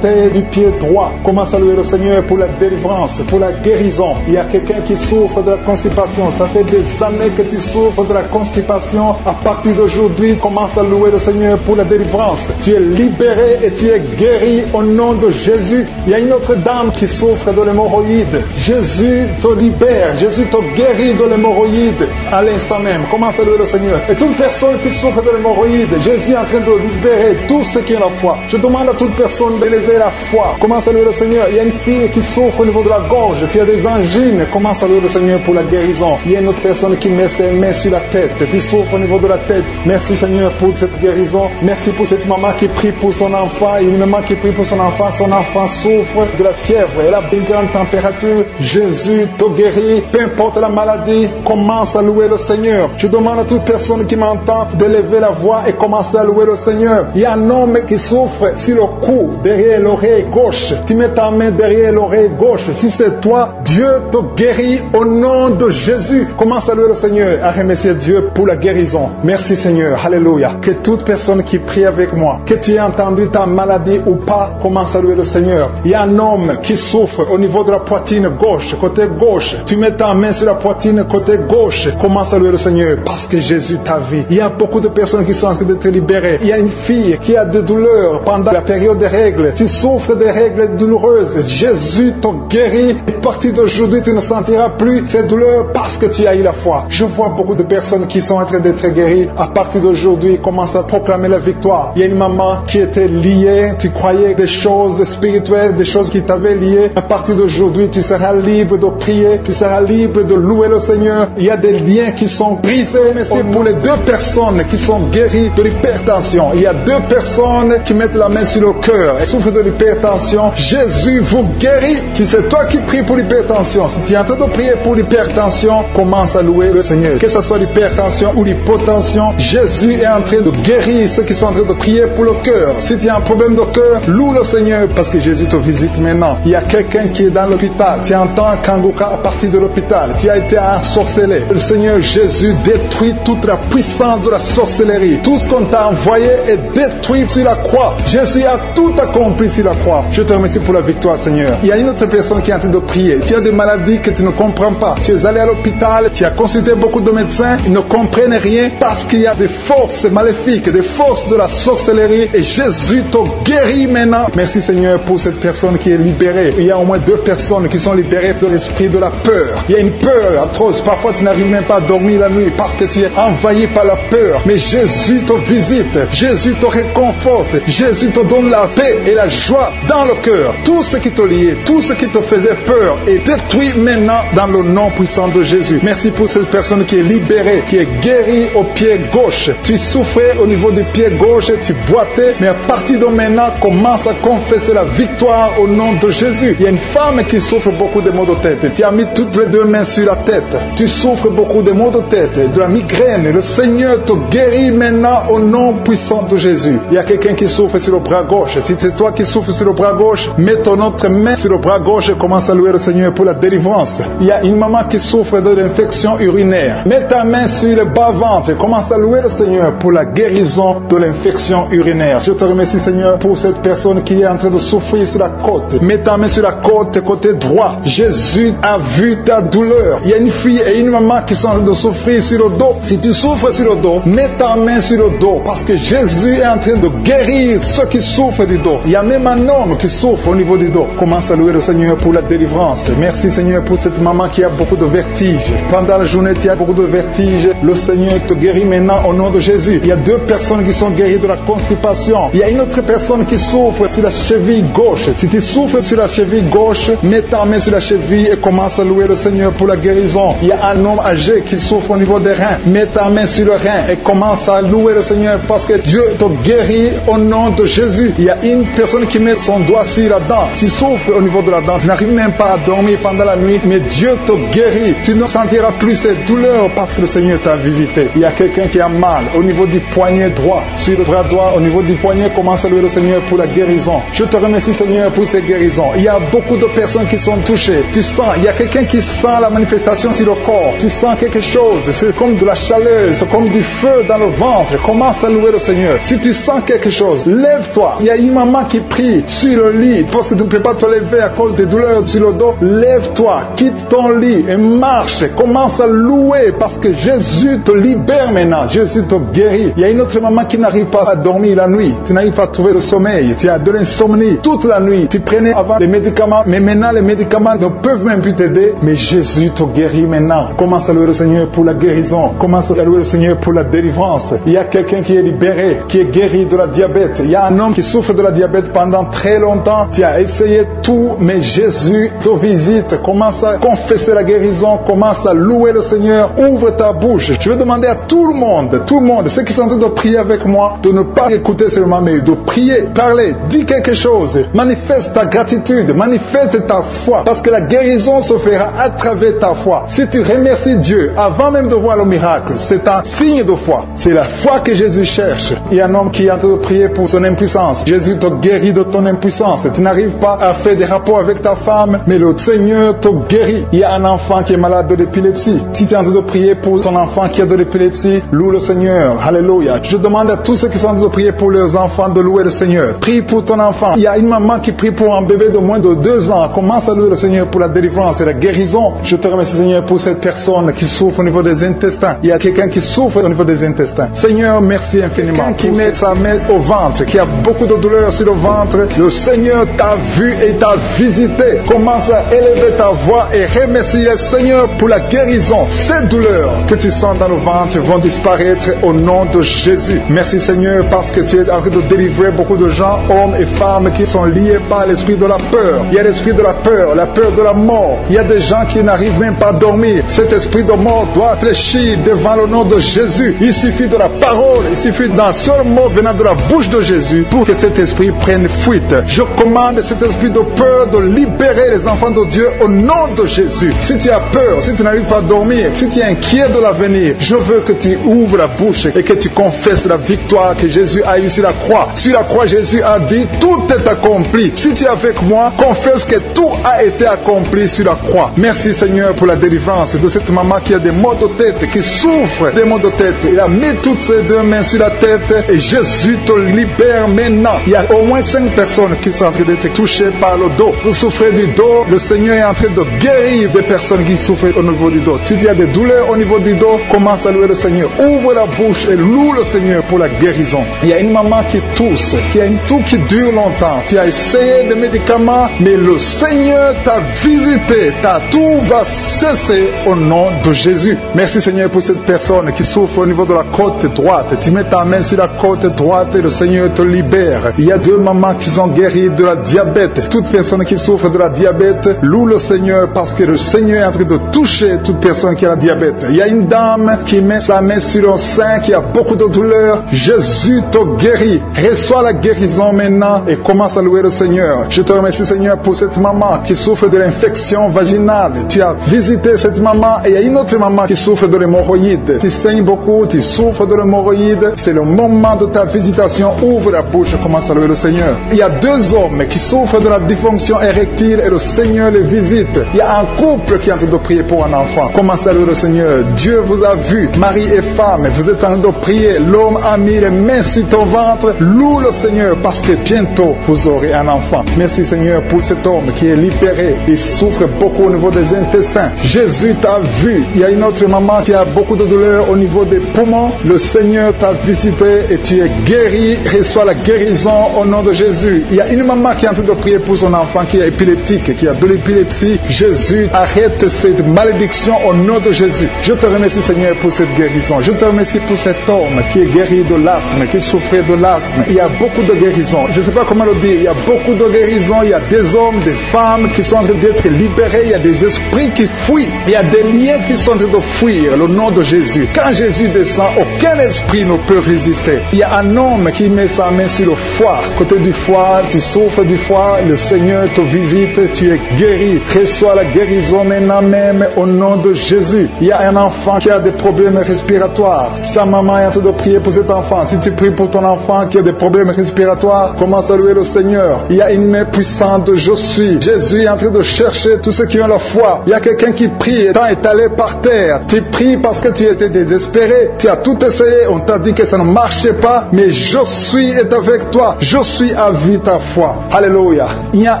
du pied droit. Commence à louer le Seigneur pour la délivrance, pour la guérison. Il y a quelqu'un qui souffre de la constipation. Ça fait des années que tu souffres de la constipation. À partir d'aujourd'hui, commence à louer le Seigneur pour la délivrance. Tu es libéré et tu es guéri au nom de Jésus. Il y a une autre dame qui souffre de l'hémorroïde. Jésus te libère. Jésus te guérit de l'hémorroïde à l'instant même. Commence à louer le Seigneur. Et toute personne qui souffre de l'hémorroïde, Jésus est en train de libérer tout ce qui est la foi. Je demande à toute personne d'élever la foi. Commence à louer le Seigneur. Il y a une fille qui souffre au niveau de la gorge, qui a des angines. Commence à louer le Seigneur pour la guérison. Il y a une autre personne qui met ses mains sur la tête, qui souffre au niveau de la tête. Merci, Seigneur, pour cette guérison. Merci pour cette maman qui prie pour son enfant. Il y a une maman qui prie pour son enfant. Son enfant souffre de la fièvre. Elle a une grande température. Jésus te guérit. Peu importe la maladie, commence à louer le Seigneur. Je demande à toute personne qui m'entend d'élever la voix et commencer à louer le Seigneur. Il y a un homme qui souffre sur le cou, derrière l'oreille gauche. Tu mets ta main derrière l'oreille gauche. Si c'est toi, Dieu te guérit au nom de Jésus. Commence à louer le Seigneur, à remercier Dieu pour la guérison. Merci, Seigneur. Alléluia. Que toute personne qui prie avec moi, que tu aies entendu ta maladie ou pas, commence à louer le Seigneur. Il y a un homme qui souffre au niveau de la poitrine gauche, côté gauche. Tu mets ta main sur la poitrine côté gauche. Commence à louer le Seigneur parce que Jésus t'a vu. Il y a beaucoup beaucoup de personnes qui sont en train d'être libérées. Il y a une fille qui a des douleurs pendant la période des règles. Tu souffres des règles douloureuses. Jésus t'a guéri. Et à partir d'aujourd'hui, tu ne sentiras plus ces douleurs parce que tu as eu la foi. Je vois beaucoup de personnes qui sont en train d'être guéries. À partir d'aujourd'hui, ils commencent à proclamer la victoire. Il y a une maman qui était liée. Tu croyais des choses spirituelles, des choses qui t'avaient lié. À partir d'aujourd'hui, tu seras libre de prier. Tu seras libre de louer le Seigneur. Il y a des liens qui sont brisés. Mais c'est pour les 2 personnes qui sont guéries de l'hypertension. Il y a 2 personnes qui mettent la main sur le cœur et souffrent de l'hypertension. Jésus vous guérit. Si c'est toi qui pries pour l'hypertension, si tu es en train de prier pour l'hypertension, commence à louer le Seigneur. Que ce soit l'hypertension ou l'hypotension, Jésus est en train de guérir ceux qui sont en train de prier pour le cœur. Si tu as un problème de cœur, loue le Seigneur parce que Jésus te visite maintenant. Il y a quelqu'un qui est dans l'hôpital. Tu entends Kangoka à partir de l'hôpital. Tu as été ensorcelé. Le Seigneur Jésus détruit toute la puissance de la sorcellerie. Tout ce qu'on t'a envoyé est détruit sur la croix. Jésus a tout accompli sur la croix. Je te remercie pour la victoire, Seigneur. Il y a une autre personne qui est en train de prier. Tu as des maladies que tu ne comprends pas. Tu es allé à l'hôpital, tu as consulté beaucoup de médecins, ils ne comprennent rien parce qu'il y a des forces maléfiques, des forces de la sorcellerie et Jésus te guérit maintenant. Merci, Seigneur, pour cette personne qui est libérée. Il y a au moins 2 personnes qui sont libérées de l'esprit de la peur. Il y a une peur atroce. Parfois, tu n'arrives même pas à dormir la nuit parce que tu es envahi par la peur. Mais Jésus te visite. Jésus te réconforte. Jésus te donne la paix et la joie dans le cœur. Tout ce qui te liait, tout ce qui te faisait peur est détruit maintenant dans le nom puissant de Jésus. Merci pour cette personne qui est libérée, qui est guérie au pied gauche. Tu souffrais au niveau du pied gauche, tu boitais, mais à partir de maintenant, commence à confesser la victoire au nom de Jésus. Il y a une femme qui souffre beaucoup de maux de tête. Tu as mis toutes les 2 mains sur la tête. Tu souffres beaucoup de maux de tête, de la migraine. Le Seigneur te guérit maintenant au nom puissant de Jésus. Il y a quelqu'un qui souffre sur le bras gauche. Si c'est toi qui souffres sur le bras gauche, mets ton autre main sur le bras gauche et commence à louer le Seigneur pour la délivrance. Il y a une maman qui souffre de l'infection urinaire. Mets ta main sur le bas-ventre et commence à louer le Seigneur pour la guérison de l'infection urinaire. Je te remercie, Seigneur, pour cette personne qui est en train de souffrir sur la côte. Mets ta main sur la côte, côté droit. Jésus a vu ta douleur. Il y a une fille et une maman qui sont en train de souffrir sur le dos. Si tu souffres sur le dos, mets ta main sur le dos parce que Jésus est en train de guérir ceux qui souffrent du dos. Il y a même un homme qui souffre au niveau du dos. Commence à louer le Seigneur pour la délivrance. Merci, Seigneur, pour cette maman qui a beaucoup de vertiges. Pendant la journée, tu as beaucoup de vertiges. Le Seigneur te guérit maintenant au nom de Jésus. Il y a 2 personnes qui sont guéries de la constipation. Il y a une autre personne qui souffre sur la cheville gauche. Si tu souffres sur la cheville gauche, mets ta main sur la cheville et commence à louer le Seigneur pour la guérison. Il y a un homme âgé qui souffre au niveau des reins. Mets ta main sur le rein et commence à louer le Seigneur parce que Dieu te guérit au nom de Jésus. Il y a une personne qui met son doigt sur la dent. Tu souffres au niveau de la dent. Tu n'arrives même pas à dormir pendant la nuit, mais Dieu te guérit. Tu ne sentiras plus cette douleur parce que le Seigneur t'a visité. Il y a quelqu'un qui a mal au niveau du poignet droit, sur le bras droit, au niveau du poignet, commence à louer le Seigneur pour la guérison. Je te remercie, Seigneur, pour ces guérisons. Il y a beaucoup de personnes qui sont touchées. Tu sens, il y a quelqu'un qui sent la manifestation sur le corps. Tu sens quelque chose. C'est comme de la chaleur, c'est comme du feu dans le ventre. Commence à louer le Seigneur. Si tu sens quelque chose, lève-toi. Il y a une maman qui prie sur le lit parce que tu ne peux pas te lever à cause des douleurs sur le dos. Lève-toi, quitte ton lit et marche. Commence à louer parce que Jésus te libère maintenant. Jésus te guérit. Il y a une autre maman qui n'arrive pas à dormir la nuit. Tu n'arrives pas à trouver le sommeil. Tu as de l'insomnie toute la nuit. Tu prenais avant les médicaments, mais maintenant les médicaments ne peuvent même plus t'aider. Mais Jésus te guérit maintenant. Commence à louer le Seigneur pour la guérison. Commence à louer le Seigneur pour la délivrance. Il y a quelqu'un qui est libéré, qui est guéri de la diabète. Il y a un homme qui souffre de la diabète pendant très longtemps. Tu as essayé tout, mais Jésus te visite. Commence à confesser la guérison. Commence à louer le Seigneur. Ouvre ta bouche. Je vais demander à tout le monde, ceux qui sont en train de prier avec moi, de ne pas écouter seulement, mais de prier, parler, dis quelque chose. Manifeste ta gratitude, manifeste ta foi, parce que la guérison se fera à travers ta foi. Si tu remercies Dieu avant même de voir le miracle, c'est un signe de foi. C'est la foi que Jésus cherche. Il y a un homme qui est en train de prier pour son impuissance. Jésus te guérit de ton impuissance. Tu n'arrives pas à faire des rapports avec ta femme, mais le Seigneur te guérit. Il y a un enfant qui est malade de l'épilepsie. Si tu es en train de prier pour ton enfant qui a de l'épilepsie, loue le Seigneur. Alléluia. Je demande à tous ceux qui sont en train de prier pour leurs enfants de louer le Seigneur. Prie pour ton enfant. Il y a une maman qui prie pour un bébé de moins de 2 ans. Commence à louer le Seigneur pour la délivrance et la guérison. Je te remercie, Seigneur, pour cette personne qui souffre au niveau des intestins. Il y a quelqu'un qui souffre au niveau des intestins. Seigneur, merci infiniment. Quelqu'un qui met sa main au ventre, qui a beaucoup de douleur sur le ventre, le Seigneur t'a vu et t'a visité. Commence à élever ta voix et remercie le Seigneur pour la guérison. Ces douleurs que tu sens dans le ventre vont disparaître au nom de Jésus. Merci Seigneur parce que tu es en train de délivrer beaucoup de gens, hommes et femmes qui sont liés par l'esprit de la peur. Il y a l'esprit de la peur de la mort. Il y a des gens qui n'arrivent même pas à dormir. Cet esprit de mort doit fléchir devant le nom de Jésus. Il suffit de la parole, il suffit d'un seul mot venant de la bouche de Jésus pour que cet esprit prenne fuite. Je commande cet esprit de peur de libérer les enfants de Dieu au nom de Jésus. Si tu as peur, si tu n'arrives pas à dormir, si tu es inquiet de l'avenir, je veux que tu ouvres la bouche et que tu confesses la victoire que Jésus a eue sur la croix. Sur la croix, Jésus a dit, tout est accompli. Si tu es avec moi, confesse que tout a été accompli sur la croix. Merci Seigneur pour la délivrance de cette maman qui a des maux de tête, qui souffre des maux de tête. Il a mis toutes ses deux mains sur la tête et Jésus te libère maintenant. Il y a au moins 5 personnes qui sont en train d'être touchées par le dos. Vous souffrez du dos, le Seigneur est en train de guérir des personnes qui souffrent au niveau du dos. Si tu as des douleurs au niveau du dos, commence à louer le Seigneur. Ouvre la bouche et loue le Seigneur pour la guérison. Il y a une maman qui tousse, qui a une toux qui dure longtemps. Tu as essayé des médicaments, mais le Seigneur t'a visité. Ta toux va cesser au nom de Jésus. Merci Seigneur pour cette personne qui souffre au niveau de la côte droite. Tu mets ta main sur la côte droite et le Seigneur te libère. Il y a 2 mamans qui sont guéries de la diabète. Toute personne qui souffre de la diabète, loue le Seigneur parce que le Seigneur est en train de toucher toute personne qui a la diabète. Il y a une dame qui met sa main sur le sein, qui a beaucoup de douleur. Jésus te guérit. Reçois la guérison maintenant et commence à louer le Seigneur. Je te remercie Seigneur pour cette maman qui souffre de l'infection vaginale. Tu as visité cette maman et il y a une autre maman qui souffre de l'hémorroïde. Tu saignes beaucoup, tu souffres de l'hémorroïde. C'est le moment de ta visitation. Ouvre la bouche et commence à louer le Seigneur. Il y a 2 hommes qui souffrent de la dysfonction érectile et le Seigneur les visite. Il y a un couple qui est en train de prier pour un enfant. Commence à louer le Seigneur. Dieu vous a vu, mari et femme, vous êtes en train de prier. L'homme a mis les mains sur ton ventre. Loue le Seigneur parce que bientôt vous aurez un enfant. Merci Seigneur pour cet homme qui est libéré. Il souffre beaucoup au niveau des intestins. Jésus t'a vu. Il y a une autre maman qui a beaucoup de douleur au niveau des poumons. Le Seigneur t'a visité et tu es guéri. Reçois la guérison au nom de Jésus. Il y a une maman qui est en train de prier pour son enfant qui est épileptique, qui a de l'épilepsie. Jésus, arrête cette malédiction au nom de Jésus. Je te remercie Seigneur pour cette guérison. Je te remercie pour cet homme qui est guéri de l'asthme, qui souffrait de l'asthme. Il y a beaucoup de guérisons. Je ne sais pas comment le dire. Il y a beaucoup de guérisons. Il y a des hommes, des femmes qui sont en train d'être libérés. Il y a des esprits qui fuient. Il y a des liens qui sont en train de fuir le nom de Jésus. Quand Jésus descend, aucun esprit ne peut résister. Il y a un homme qui met sa main sur le foie. Côté du foie, tu souffres du foie. Le Seigneur te visite. Tu es guéri. Reçois la guérison maintenant même au nom de Jésus. Il y a un enfant qui a des problèmes respiratoires. Sa maman est en train de prier pour cet enfant. Si tu pries pour ton enfant qui a des problèmes respiratoires, commence à louer le Seigneur. Il y a une main puissante, je suis. Jésus est en train de chercher tous ceux qui ont la foi. Il y a quelqu'un qui prie, étant étalé par terre. Tu pries parce que tu étais désespéré. Tu as tout essayé, on t'a dit que ça ne marchait pas, mais je suis est avec toi. Je suis à vie ta foi. Alléluia. Il n'y a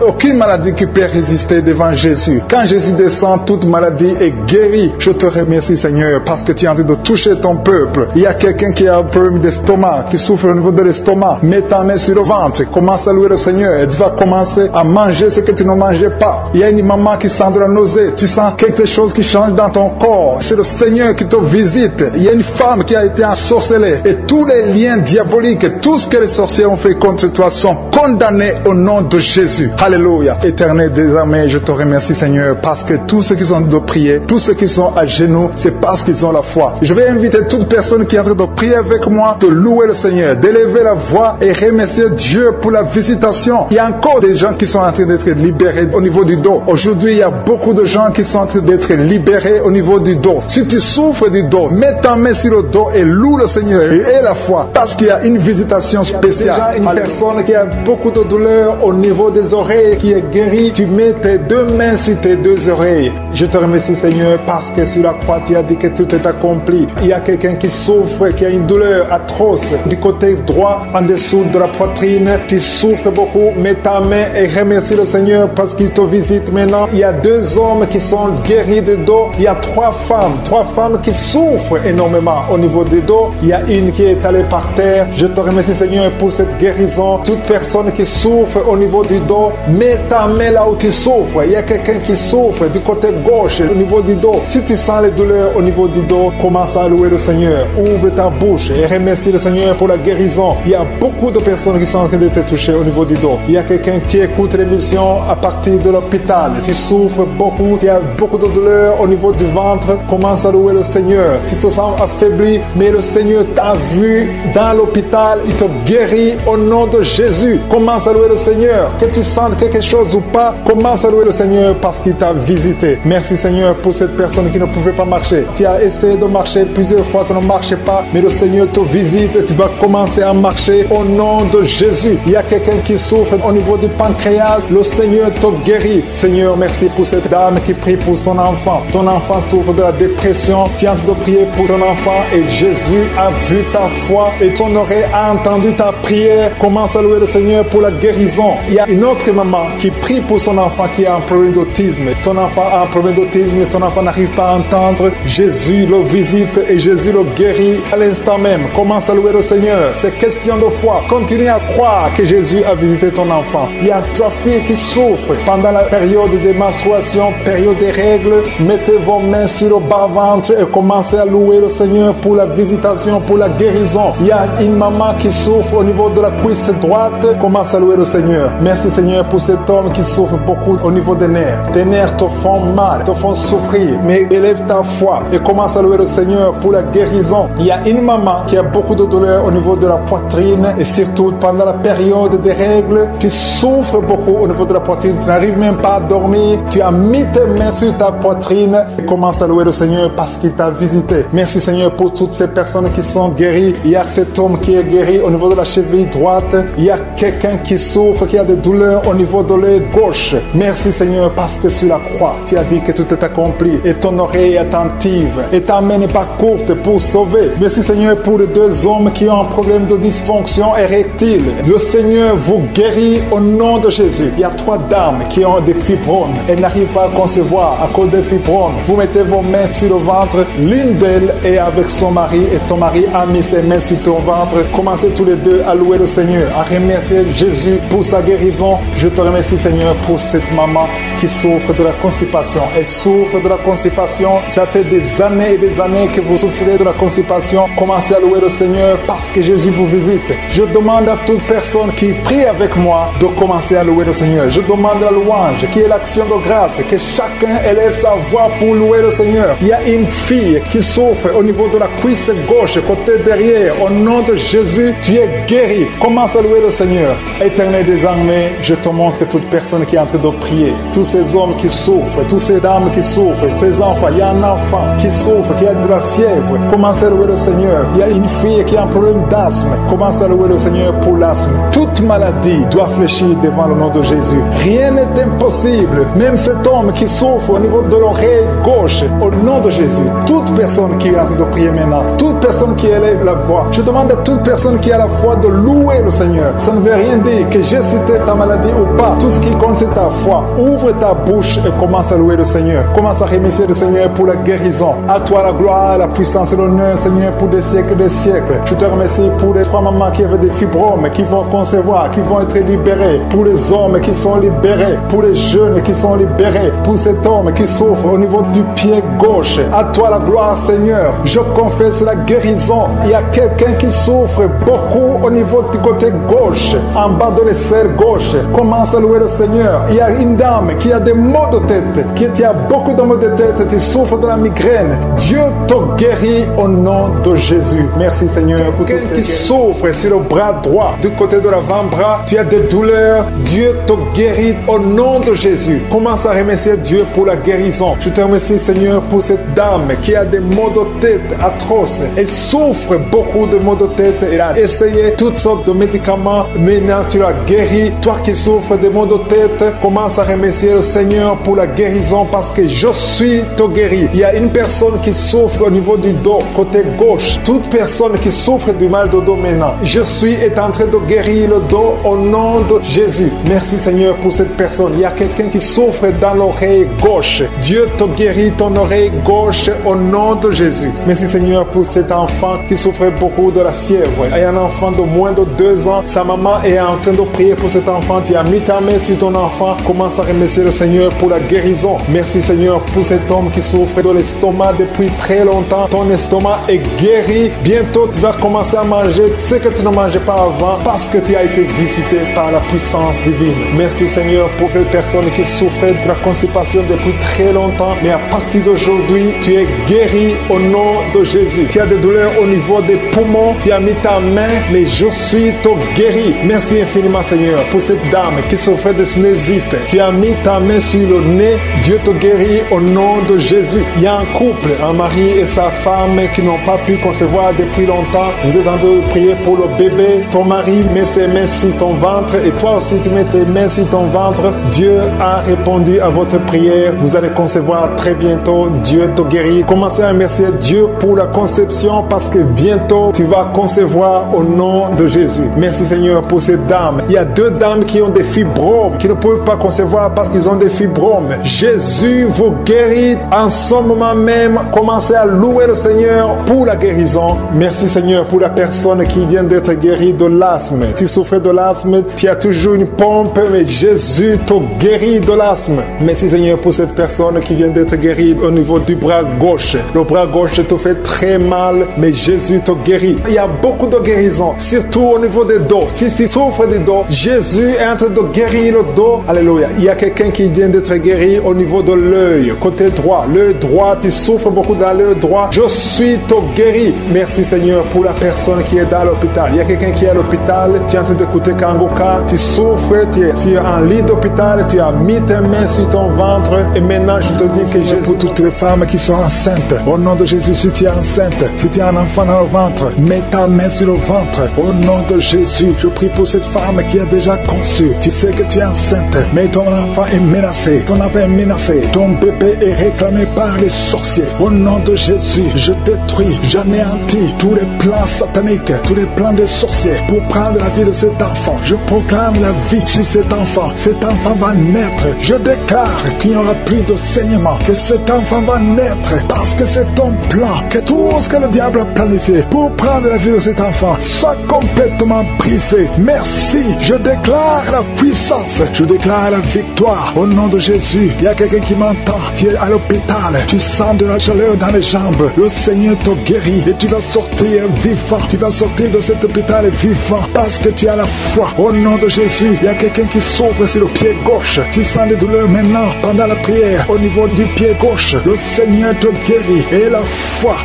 aucune maladie qui peut résister devant Jésus. Quand Jésus descend, toute maladie est guérie. Je te remercie Seigneur parce que tu es en train de toucher ton peuple. Il y a quelqu'un qui a un problème d'estomac, qui souffre au niveau de l'estomac. Mets ta main sur le ventre, commence à louer le Seigneur et tu vas commencer à manger ce que tu ne mangeais pas. Il y a une maman qui sent de la nausée, tu sens quelque chose qui change dans ton corps. C'est le Seigneur qui te visite. Il y a une femme qui a été ensorcelée et tous les liens diaboliques, tout ce que les sorciers ont fait contre toi sont condamnés au nom de Jésus. Alléluia. Éternel des armées, je te remercie Seigneur parce que tous ceux qui sont de prier, tous ceux qui sont à genoux, c'est parce qu'ils ont la foi. Je vais inviter toute personne qui est en train de prier avec moi de louer le Seigneur, d'élever la voix et remercier Dieu pour la visitation. Il y a encore des gens qui sont en train d'être libérés au niveau du dos. Aujourd'hui, il y a beaucoup de gens qui sont en train d'être libérés au niveau du dos. Si tu souffres du dos, mets ta main sur le dos et loue le Seigneur et aie la foi parce qu'il y a une visitation spéciale. Il y a déjà une personne qui a beaucoup de douleur au niveau des oreilles qui est guérie. Tu mets tes 2 mains sur tes 2 oreilles. Je te remercie Seigneur parce que sur la croix tu as dit que tout est accompli. Il y a quelqu'un qui souffre, qui a une douleur atroce du côté droit en dessous de la poitrine. Tu souffres beaucoup, mets ta main et remercie le Seigneur parce qu'il te visite maintenant. Il y a 2 hommes qui sont guéris de dos. Il y a 3 femmes qui souffrent énormément au niveau des dos. Il y a une qui est étalée par terre. Je te remercie, Seigneur, pour cette guérison. Toute personne qui souffre au niveau du dos, mets ta main là où tu souffres. Il y a quelqu'un qui souffre du côté gauche, au niveau du dos. Si tu sens les douleurs au niveau du dos, commence à louer le Seigneur. Ouvre ta bouche et remercie le Seigneur pour la guérison. Il y a beaucoup de personnes qui sont en train de te toucher au niveau du dos. Il y a quelqu'un qui écoute l'émission à partir de l'hôpital. Tu souffres beaucoup, il y a beaucoup de douleurs au niveau du ventre. Commence à louer le Seigneur. Tu te sens affaibli, mais le Seigneur t'a vu dans l'hôpital. Il te guérit au nom de Jésus. Commence à louer le Seigneur. Que tu sentes quelque chose ou pas, commence à louer le Seigneur parce qu'il t'a visité. Merci Seigneur pour cette personne qui ne pouvait pas marcher. Tu as essayé de marcher plusieurs fois, ça ne marchait pas, mais le Seigneur te visite et tu vas commencer à marcher au nom de Jésus. Il y a quelqu'un qui souffre au niveau du pancréas, le Seigneur te guérit. Seigneur, merci pour cette dame qui prie pour son enfant. Ton enfant souffre de la dépression. Tu as de prier pour ton enfant et Jésus a vu ta foi et ton oreille a entendu ta prière. Commence à louer le Seigneur pour la guérison. Il y a une autre maman qui prie pour son enfant qui a un problème d'autisme. Ton enfant a un problème d'autisme, ton enfant n'arrive pas à entendre. Jésus le visite et Jésus le guérit à l'instant même. Commence à louer le Seigneur. C'est question de foi. Continue à croire que Jésus a visité ton enfant. Il y a 3 filles qui souffrent pendant la période de menstruation, période des règles. Mettez vos mains sur le bas-ventre et commencez à louer le Seigneur pour la visitation, pour la guérison. Il y a une maman qui souffre au niveau de la cuisse droite. Commence à louer le Seigneur. Merci Seigneur pour cet homme qui souffre beaucoup au niveau des nerfs. Tes nerfs te font mal, te font souffrir. Mais élève ta foi et commence à louer le Seigneur pour la guérison. Il y a une maman qui a beaucoup de douleur au niveau de la poitrine et surtout pendant la période des règles, tu souffres beaucoup au niveau de la poitrine. Tu n'arrives même pas à dormir. Tu as mis tes mains sur ta poitrine et commence à louer le Seigneur parce qu'il t'a visité. Merci Seigneur pour toutes ces personnes qui sont guéries. Il y a cet homme qui est guéri au niveau de la cheville droite. Il y a quelqu'un qui souffre, qui a des douleurs au niveau de l'œil gauche. Merci Seigneur parce que sur la croix, tu as dit que tout est accompli et ton oreille est attentive et ta main n'est pas courte pour sauver. Merci Seigneur pour les 2 hommes qui ont un problème de dysfonction érectile. Le Seigneur vous guérit au nom de Jésus. Il y a 3 dames qui ont des fibromes. Elles n'arrivent pas à concevoir à cause des fibromes. Vous mettez vos mains sur le ventre. L'une d'elles est avec son mari et ton mari a mis ses mains sur ton ventre. Commencez tous les deux à louer le Seigneur, à remercier Jésus pour sa guérison. Je te remercie Seigneur pour cette maman qui souffre de la constipation. Elle souffre de la constipation. Ça fait des années et des années que vous souffrez de la constipation. Commencez à louer le Seigneur parce que Jésus vous visite. Je demande à toute personne qui prie avec moi de commencer à louer le Seigneur. Je demande la louange qui est l'action de grâce, que chacun élève sa voix pour louer le Seigneur. Il y a une fille qui souffre au niveau de la cuisse gauche, côté derrière. Au nom de Jésus, tu es guéri. Commence à louer le Seigneur. Éternel des armées, je te montre toute personne qui est en train de prier. Tous ces hommes qui souffrent, toutes ces dames qui souffrent, ces enfants. Il y a un enfant qui souffre, qui a de la fièvre. Commence à louer le Seigneur. Il y a une fille qui a un problème d'asthme. Commence à louer le Seigneur pour l'asthme. Toute maladie doit fléchir devant le nom de Jésus. Rien n'est impossible. Même cet homme qui souffre au niveau de l'oreille gauche, au nom de Jésus. Toute personne qui a de prier maintenant, toute personne qui élève la voix, je demande à toute personne qui a la foi de louer le Seigneur. Ça ne veut rien dire que j'ai cité ta maladie ou pas. Tout ce qui compte, c'est ta foi. Ouvre ta bouche et commence à louer le Seigneur. Commence à remercier le Seigneur pour la guérison. À toi la gloire, la puissance et l'honneur, Seigneur, pour des siècles et des siècles. Je te remercie pour les 3 mamans qui avaient des fibromes, qui vont concevoir, qui vont être libérés. Pour les hommes qui sont libérés. Pour les jeunes qui sont libérés. Pour cet homme qui souffre au niveau du pied gauche. À toi la gloire, Seigneur. Je confesse la guérison. Il y a quelqu'un qui souffre beaucoup au niveau du côté gauche, en bas de l'aisselle gauche. Commence à louer le Seigneur. Il y a une dame qui a des maux de tête, qui a beaucoup de maux de tête, qui souffre de la migraine. Dieu te guérit au nom de Jésus. Merci Seigneur pour quelqu'un qui souffre sur le bras droit, du côté de l'avant-bras. Tu as des douleurs. Dieu te guérit au nom de Jésus. Commence à remercier Dieu pour la guérison. Je te remercie Seigneur pour cette dame qui a des maux de tête atroces. Elle souffre beaucoup de maux de tête. Elle a essayé toutes sortes de médicaments. Maintenant tu l'as guéri. Toi qui souffres de maux de tête, commence à remercier le Seigneur pour la guérison parce que je suis te guéri. Il y a une personne qui souffre au niveau du dos, côté gauche. Toute personne qui souffre du mal de dos maintenant, je suis en train de guérir le dos au nom de Jésus. Merci Seigneur pour cette personne. Il y a quelqu'un qui souffre dans l'oreille gauche. Dieu te guérit ton oreille gauche au nom de Jésus. Merci Seigneur pour cet enfant qui souffrait beaucoup de la fièvre. Il y a un enfant de moins de 2 ans. Sa maman est en train de prier pour cet enfant. Tu as mis ta main sur ton enfant. Commence à remercier le Seigneur pour la guérison. Merci Seigneur pour cet homme qui souffre de l'estomac depuis très longtemps. Ton estomac est guéri. Bientôt tu vas commencer à manger ce que tu ne mangeais pas avant parce que tu as été visité par la puissance divine. Merci Seigneur pour cette personne qui souffrait de la constipation depuis très longtemps. Mais à partir d'aujourd'hui, tu es guéri au nom de Jésus. Tu as des douleurs au niveau des poumons. Tu as mis ta main, mais je suis ton guéri. Merci infiniment Seigneur pour cette dame qui souffrait de sinusite. Tu as mis ta main sur le nez. Dieu te guérit au nom de Jésus. Il y a un couple, un mari et sa femme qui n'ont pas pu concevoir depuis longtemps. Vous êtes en train de prier pour le bébé. Ton mari met ses mains sur ton ventre et toi aussi tu mets tes mains sur ton ventre. Dieu a répondu à votre prière. Vous allez concevoir très bientôt. Dieu te guérit. Commencez à remercier Dieu pour la conception parce que bientôt tu vas concevoir au nom de Jésus. Merci Seigneur pour ces dames. Il y a 2 dames qui ont des fibromes, qui ne peuvent pas concevoir parce qu'ils ont des fibromes. Jésus vous guérit en ce moment même. Commencez à louer le Seigneur pour la guérison. Merci Seigneur pour la personne qui vient d'être guérie de l'asthme. Tu souffres de l'asthme, tu as toujours une pompe, mais Jésus te guérit de l'asthme. Merci Seigneur pour cette personne qui vient d'être guérie au niveau du bras gauche. Le bras gauche te fait très mal, mais Jésus te guérit. Il y a beaucoup de guérisons, surtout au niveau des dos. Si tu souffres des dos, Jésus est en train de guérir le dos. Alléluia. Il y a quelqu'un qui vient d'être guéri au niveau de l'œil, côté droit. L'œil droit, tu souffres beaucoup dans l'œil droit. Je suis te guéri. Merci Seigneur pour la personne qui est dans l'hôpital. Il y a quelqu'un qui est à l'hôpital, tu es en train d'écouter Kangoka, tu souffres, tu es en lit d'hôpital, tu as mis tes mains sur ton ventre et maintenant je te dis que Jésus, pour toutes les femmes qui sont enceintes, au nom de Jésus, si tu es enceinte, si tu as un enfant dans le ventre, mets ta main sur le ventre, au nom de Jésus. Je prie pour cette femme qui a déjà conçu. Tu sais que tu es enceinte, mais ton enfant est menacé, ton enfant est menacé, ton bébé est réclamé par les sorciers. Au nom de Jésus, je détruis, j'anéantis tous les plans sataniques, tous les plans des sorciers pour prendre la vie de cet enfant. Je proclame la vie sur cet enfant. Cet enfant va naître. Je déclare qu'il n'y aura plus de saignement, que cet enfant va naître parce que c'est ton plan, que tout ce que le diable a planifié pour prendre la vie de cet enfant soit complètement brisé. Merci. Je déclare la puissance. Je déclare la victoire au nom de Jésus. Il y a quelqu'un qui m'entend. Tu es à l'hôpital. Tu sens de la chaleur dans les jambes. Le Seigneur te guérit et tu vas sortir vivant. Tu vas sortir de cet hôpital vivant parce que tu as la foi. Au nom de Jésus, il y a quelqu'un qui souffre sur le pied gauche. Tu sens des douleurs maintenant pendant la prière au niveau du pied gauche. Le Seigneur te guérit. Et la foi,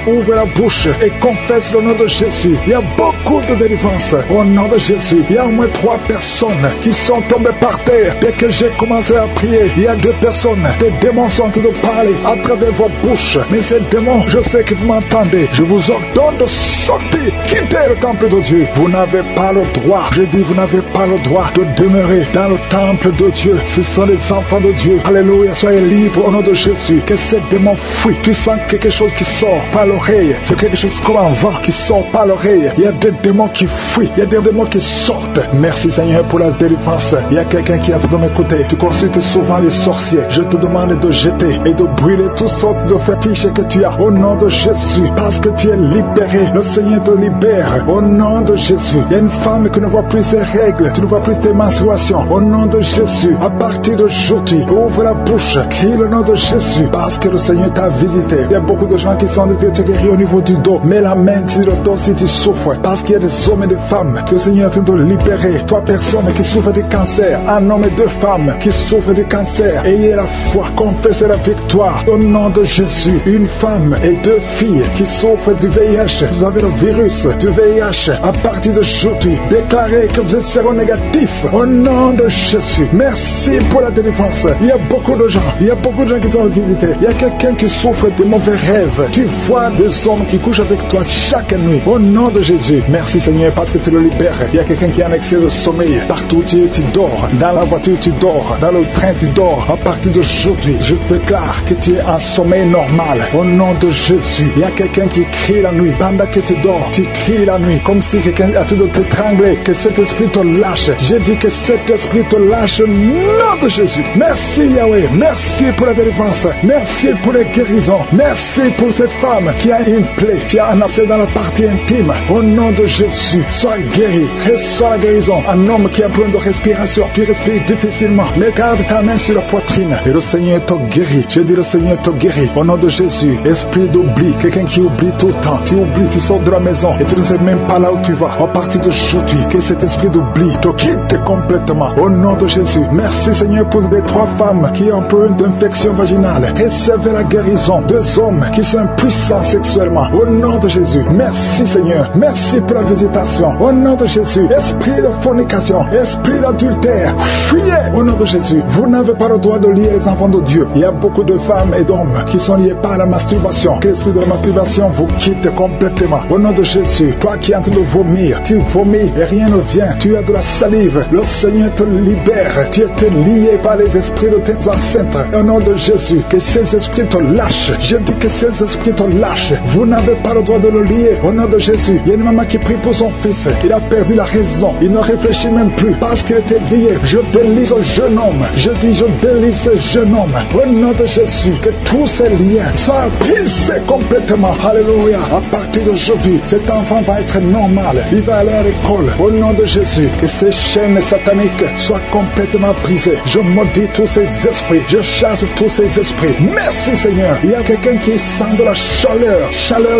ouvre la bouche et confesse le nom de Jésus. Il y a beaucoup de délivrance au nom de Jésus. Il y a au moins 3 personnes qui sont tombées par terre. Dès que j'ai commencé à prier, il y a 2 personnes. Des démons sont en train de parler à travers vos bouches. Mais ces démons, je sais que vous m'entendez. Je vous ordonne de sortir, quitter le temple de Dieu. Vous n'avez pas le droit. Je dis, vous n'avez pas le droit de demeurer dans le temple de Dieu. Ce sont les enfants de Dieu. Alléluia, soyez libres au nom de Jésus. Que ces démons fuient. Tu sens quelque chose qui sort par l'oreille. C'est quelque chose comme un vent qui sort par l'oreille. Il y a des démons qui fuient. Il y a des démons qui sortent. Merci Seigneur pour la délivrance. Il y a quelqu'un qui a de m'écouter. Tu consultes souvent les sorciers. Je te demande de jeter et de brûler toutes sortes de fétiches que tu as au nom de Jésus. Parce que tu es libéré. Le Seigneur te libère au nom de Jésus. Il y a une femme qui ne voit plus ses règles. Tu ne vois plus tes menstruations. Au nom de Jésus. À partir d'aujourd'hui, ouvre la bouche. Crie le nom de Jésus. Parce que le Seigneur t'a visité. Il y a beaucoup de gens qui sont te guérir au niveau du dos. Mets la main sur le dos si tu souffres. Parce qu'il y a des hommes et des femmes que le Seigneur est en train de libérer. 3 personnes qui souffrent de cancer. Un homme et 2 femmes qui souffrent de cancer. Ayez la foi. Confessez la victoire. Au nom de Jésus. Une femme et 2 filles qui souffrent du VIH. Vous avez le virus du VIH. À partir d'aujourd'hui, déclarez que vous êtes séronégatif. Au nom de Jésus. Merci pour la délivrance. Il y a beaucoup de gens. Il y a beaucoup de gens qui sont visités. Il y a quelqu'un qui souffre de mauvais rêves. Tu vois des hommes qui couchent avec toi chaque nuit. Au nom de Jésus. Merci Seigneur parce que tu le libères. Il y a quelqu'un qui a un excès de sommeil. Partout tu dors. Dans la voiture tu dors. Dans le train tu dors. À partir d'aujourd'hui, je déclare que tu es en sommeil normal. Au nom de Jésus. Il y a quelqu'un qui crie la nuit. Pendant que tu dors, tu cries la nuit. Comme si quelqu'un a tout de t'étrangler. Que cet esprit te lâche. J'ai dit que cet esprit te lâche au nom de Jésus. Merci Yahweh. Merci pour la délivrance. Merci pour les guérisons. Merci pour cette femme qui a une plaie, qui a un abcès dans la partie intime. Au nom de Jésus, sois guéri. Reçois la guérison. Un homme qui a un problème de respiration, qui respire difficilement, mais garde ta main sur la poitrine et le Seigneur te guérit. Je dis le Seigneur te guérit. Au nom de Jésus, esprit d'oubli, quelqu'un qui oublie tout le temps. Tu oublies, tu sors de la maison et tu ne sais même pas là où tu vas. À partir d'aujourd'hui, que cet esprit d'oubli te quitte complètement. Au nom de Jésus, merci Seigneur pour les 3 femmes qui ont un problème d'infection vaginale. Recevez la guérison. 2 hommes qui sont puissants sexuellement. Au nom de Jésus, merci Seigneur. Merci pour la visitation. Au nom de Jésus, esprit de fornication, esprit d'adultère, fuyez. Au nom de Jésus, vous n'avez pas le droit de lier les enfants de Dieu. Il y a beaucoup de femmes et d'hommes qui sont liés par la masturbation. Que l'esprit de la masturbation vous quitte complètement. Au nom de Jésus, toi qui es en train de vomir, tu vomis et rien ne vient. Tu as de la salive. Le Seigneur te libère. Tu es lié par les esprits de tes ancêtres. Au nom de Jésus, que ces esprits te lâchent. Je dis que ces esprits te lâchent. Vous n'avez pas le droit de le lier. Au nom de Jésus, il y a une maman qui prie pour son fils. Il a perdu la raison. Il ne réfléchit même plus parce qu'il était lié. Je délie ce jeune homme. Je dis, je délie ce jeune homme. Au nom de Jésus, que tous ces liens soient brisés complètement. Alléluia. À partir d'aujourd'hui, cet enfant va être normal. Il va aller à l'école. Au nom de Jésus, que ces chaînes sataniques soient complètement brisées. Je maudis tous ces esprits. Je chasse tous ces esprits. Merci Seigneur. Il y a quelqu'un qui sent de la chaleur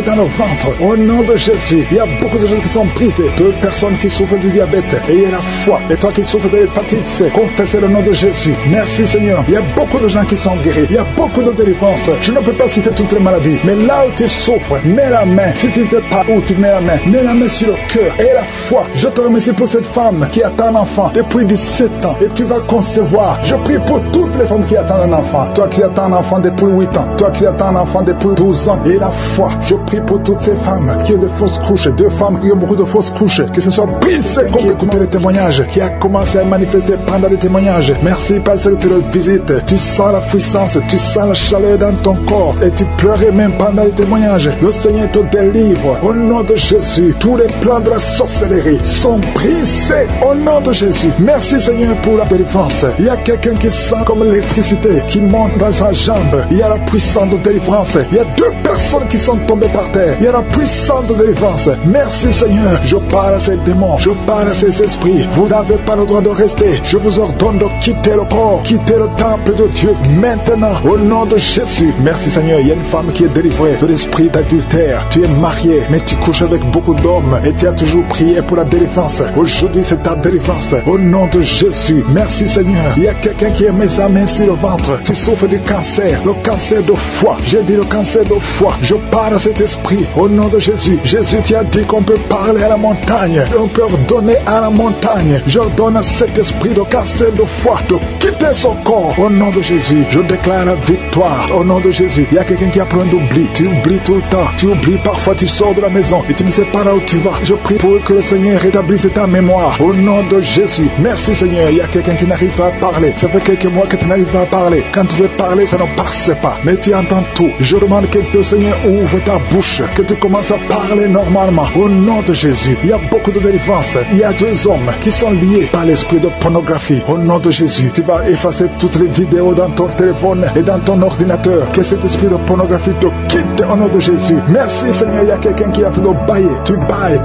dans le ventre. Au nom de Jésus, il y a beaucoup de gens qui sont brisés. 2 personnes qui souffrent du diabète. Ayez la foi. Et toi qui souffres de l'hépatite C, confessez le nom de Jésus. Merci Seigneur. Il y a beaucoup de gens qui sont guéris. Il y a beaucoup de délivrances. Je ne peux pas citer toutes les maladies. Mais là où tu souffres, mets la main. Si tu ne sais pas où tu mets la main sur le cœur. Et la foi. Je te remercie pour cette femme qui attend un enfant depuis 17 ans. Et tu vas concevoir. Je prie pour toutes les femmes qui attendent un enfant. Toi qui attends un enfant depuis 8 ans. Toi qui attends un enfant depuis 12 ans. Et la foi. Je prie pour toutes ces femmes qui ont de fausses couches. 2 femmes qui ont beaucoup de fausses couches. Que ce soit brisé comme écouter les témoignages. Qui a commencé à manifester pendant les témoignages. Merci parce que tu le visites. Tu sens la puissance. Tu sens la chaleur dans ton corps. Et tu pleurais même pendant les témoignages. Le Seigneur te délivre. Au nom de Jésus. Tous les plans de la sorcellerie sont brisés. Au nom de Jésus. Merci Seigneur pour la délivrance. Il y a quelqu'un qui sent comme l'électricité qui monte dans sa jambe. Il y a la puissance de délivrance. Il y a 2 personnes qui sont tombées par terre. Il y a la puissance de délivrance. Merci Seigneur. Je parle à ces démons. Je parle à ces esprits. Vous n'avez pas le droit de rester. Je vous ordonne de quitter le corps. Quitter le temple de Dieu maintenant. Au nom de Jésus. Merci Seigneur. Il y a une femme qui est délivrée de l'esprit d'adultère. Tu es marié, mais tu couches avec beaucoup d'hommes. Et tu as toujours prié pour la délivrance. Aujourd'hui c'est ta délivrance. Au nom de Jésus. Merci Seigneur. Il y a quelqu'un qui a mis sa main sur le ventre. Tu souffres du cancer. Le cancer de foie. J'ai dit le cancer de foie. Je parle à cet esprit. Au nom de Jésus. Jésus, tu as dit qu'on peut parler à la montagne. On peut ordonner à la montagne. J'ordonne à cet esprit de cancer de foie de quitter son corps. Au nom de Jésus. Je déclare la victoire. Au nom de Jésus. Il y a quelqu'un qui a plein d'oubli. Tu oublies tout le temps. Tu oublies parfois. Tu sors de la maison et tu ne sais pas là où tu vas. Je prie pour que le Seigneur rétablisse ta mémoire. Au nom de Jésus. Merci Seigneur. Il y a quelqu'un qui n'arrive pas à parler. Ça fait quelques mois que tu n'arrives pas à parler. Quand tu veux parler, ça ne passe pas. Mais tu entends tout. Je demande que le Seigneur ouvre ta bouche. Que tu commences à parler normalement. Au nom de Jésus. Il y a beaucoup de délivrance. Il y a 2 hommes qui sont liés par l'esprit de pornographie. Au nom de Jésus. Tu vas effacer toutes les vidéos dans ton téléphone et dans ton ordinateur. Que cet esprit de pornographie te quitte au nom de Jésus. Merci Seigneur. Il y a quelqu'un qui est en train de bailler. Tu bailles.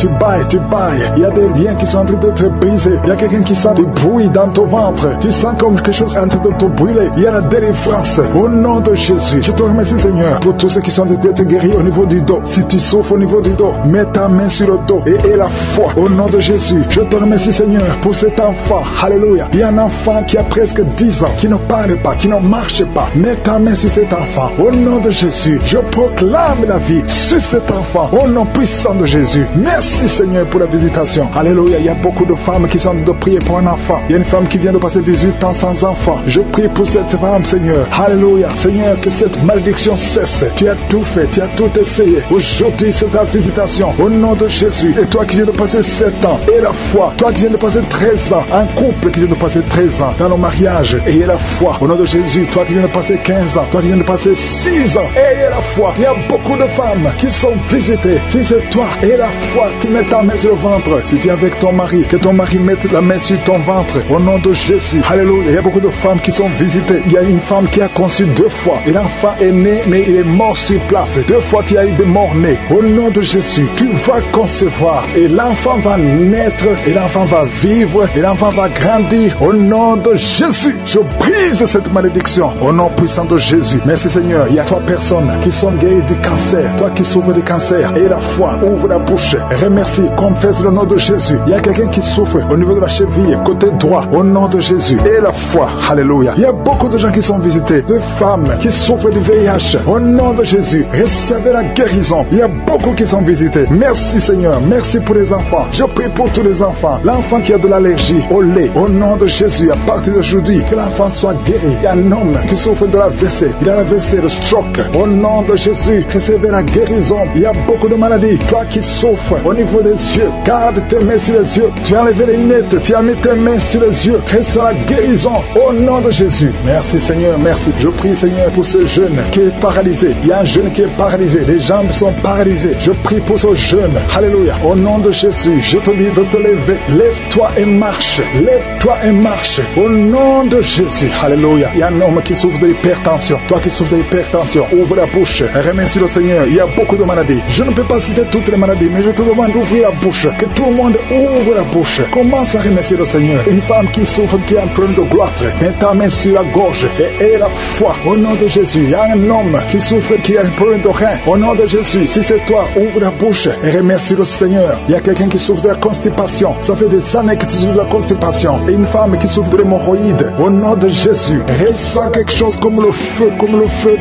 Il y a des liens qui sont en train d'être brisés. Il y a quelqu'un qui sent du bruit dans ton ventre. Tu sens comme quelque chose en train de te brûler. Il y a la délivrance. Au nom de Jésus. Je te remercie Seigneur pour tous ceux qui sont d'être guéris au niveau du dos. Si tu souffres au niveau du dos, mets ta main sur le dos et aie la foi. Au nom de Jésus. Je te remercie Seigneur pour cet enfant. Alléluia. Il y a un enfant qui a presque 10 ans, qui ne parle pas, qui ne marche pas. Mets ta main sur cet enfant. Au nom de Jésus. Je proclame la vie sur cet enfant. Au nom puissant de Jésus. Merci Seigneur pour la visitation. Alléluia. Il y a beaucoup de femmes qui sont en train de prier pour un enfant. Il y a une femme qui vient de passer 18 ans sans enfant. Je prie pour cette femme Seigneur. Alléluia. Seigneur, que cette malédiction cesse. Tu as tout fait. Tu as tout essayé. Aujourd'hui c'est ta visitation. Au nom de Jésus. Et toi qui viens de passer 7 ans. Et la foi. Toi qui viens de passer 13 ans. Un couple qui vient de passer 13 ans dans le mariage. Ayez la foi. Au nom de Jésus. Toi qui viens de passer 15 ans. Toi qui viens de passer 6 ans. Ayez la foi. Il y a beaucoup de femmes qui sont visitées. Si c'est toi, ayez la foi. Tu mets ta main sur le ventre. Si tu es avec ton mari, que ton mari mette la main sur ton ventre. Au nom de Jésus. Alléluia. Il y a beaucoup de femmes qui sont visitées. visité. Il y a une femme qui a conçu 2 fois. Et l'enfant est né, mais il est mort sur place. 2 fois, tu as eu des morts nés. Au nom de Jésus, tu vas concevoir. Et l'enfant va naître. Et l'enfant va vivre. Et l'enfant va grandir. Au nom de Jésus, je brise cette malédiction. Au nom puissant de Jésus. Merci Seigneur. Il y a 3 personnes qui sont guéries du cancer. Toi qui souffres du cancer. Et la foi, ouvre la bouche. Remercie, confesse le nom de Jésus. Il y a quelqu'un qui souffre au niveau de la cheville, côté droit. Au nom de Jésus. Et la foi. Alléluia. Il y a beaucoup de gens qui sont visités. De femmes qui souffrent du VIH. Au nom de Jésus. Recevez la guérison. Il y a beaucoup qui sont visités. Merci Seigneur. Merci pour les enfants. Je prie pour tous les enfants. L'enfant qui a de l'allergie au lait. Au nom de Jésus. À partir d'aujourd'hui, que l'enfant soit guéri. Il y a un homme qui souffre de l'AVC. Il a l'AVC, le stroke. Au nom de Jésus. Recevez la guérison. Il y a beaucoup de maladies. Toi qui souffres au niveau des yeux. Garde tes mains sur les yeux. Tu as enlevé les lunettes. Tu as mis tes mains sur les yeux. Reçois la guérison. Au nom de Jésus. Merci Seigneur. Merci. Je prie Seigneur pour ce jeune qui est paralysé. Il y a un jeune qui est paralysé. Les jambes sont paralysées. Je prie pour ce jeune. Alléluia. Au nom de Jésus, je te dis de te lever. Lève-toi et marche. Lève-toi et marche. Au nom de Jésus. Alléluia. Il y a un homme qui souffre de l'hypertension. Toi qui souffres de l'hypertension, ouvre la bouche. Remercie le Seigneur. Il y a beaucoup de maladies. Je ne peux pas citer toutes les maladies, mais je te demande d'ouvrir la bouche. Que tout le monde ouvre la bouche. Commence à remercier le Seigneur. Une femme qui souffre, qui a un problème de gloître. Mets ta main sur la gorge et aie la foi. Au nom de Jésus. Il y a un homme qui souffre, qui a un problème de rein. Au nom de Jésus. Si c'est toi, ouvre la bouche et remercie le Seigneur. Il y a quelqu'un qui souffre de la constipation. Ça fait des années que tu souffres de la constipation. Et une femme qui souffre de l'hémorroïde. Au nom de Jésus. Reçois quelque chose comme le feu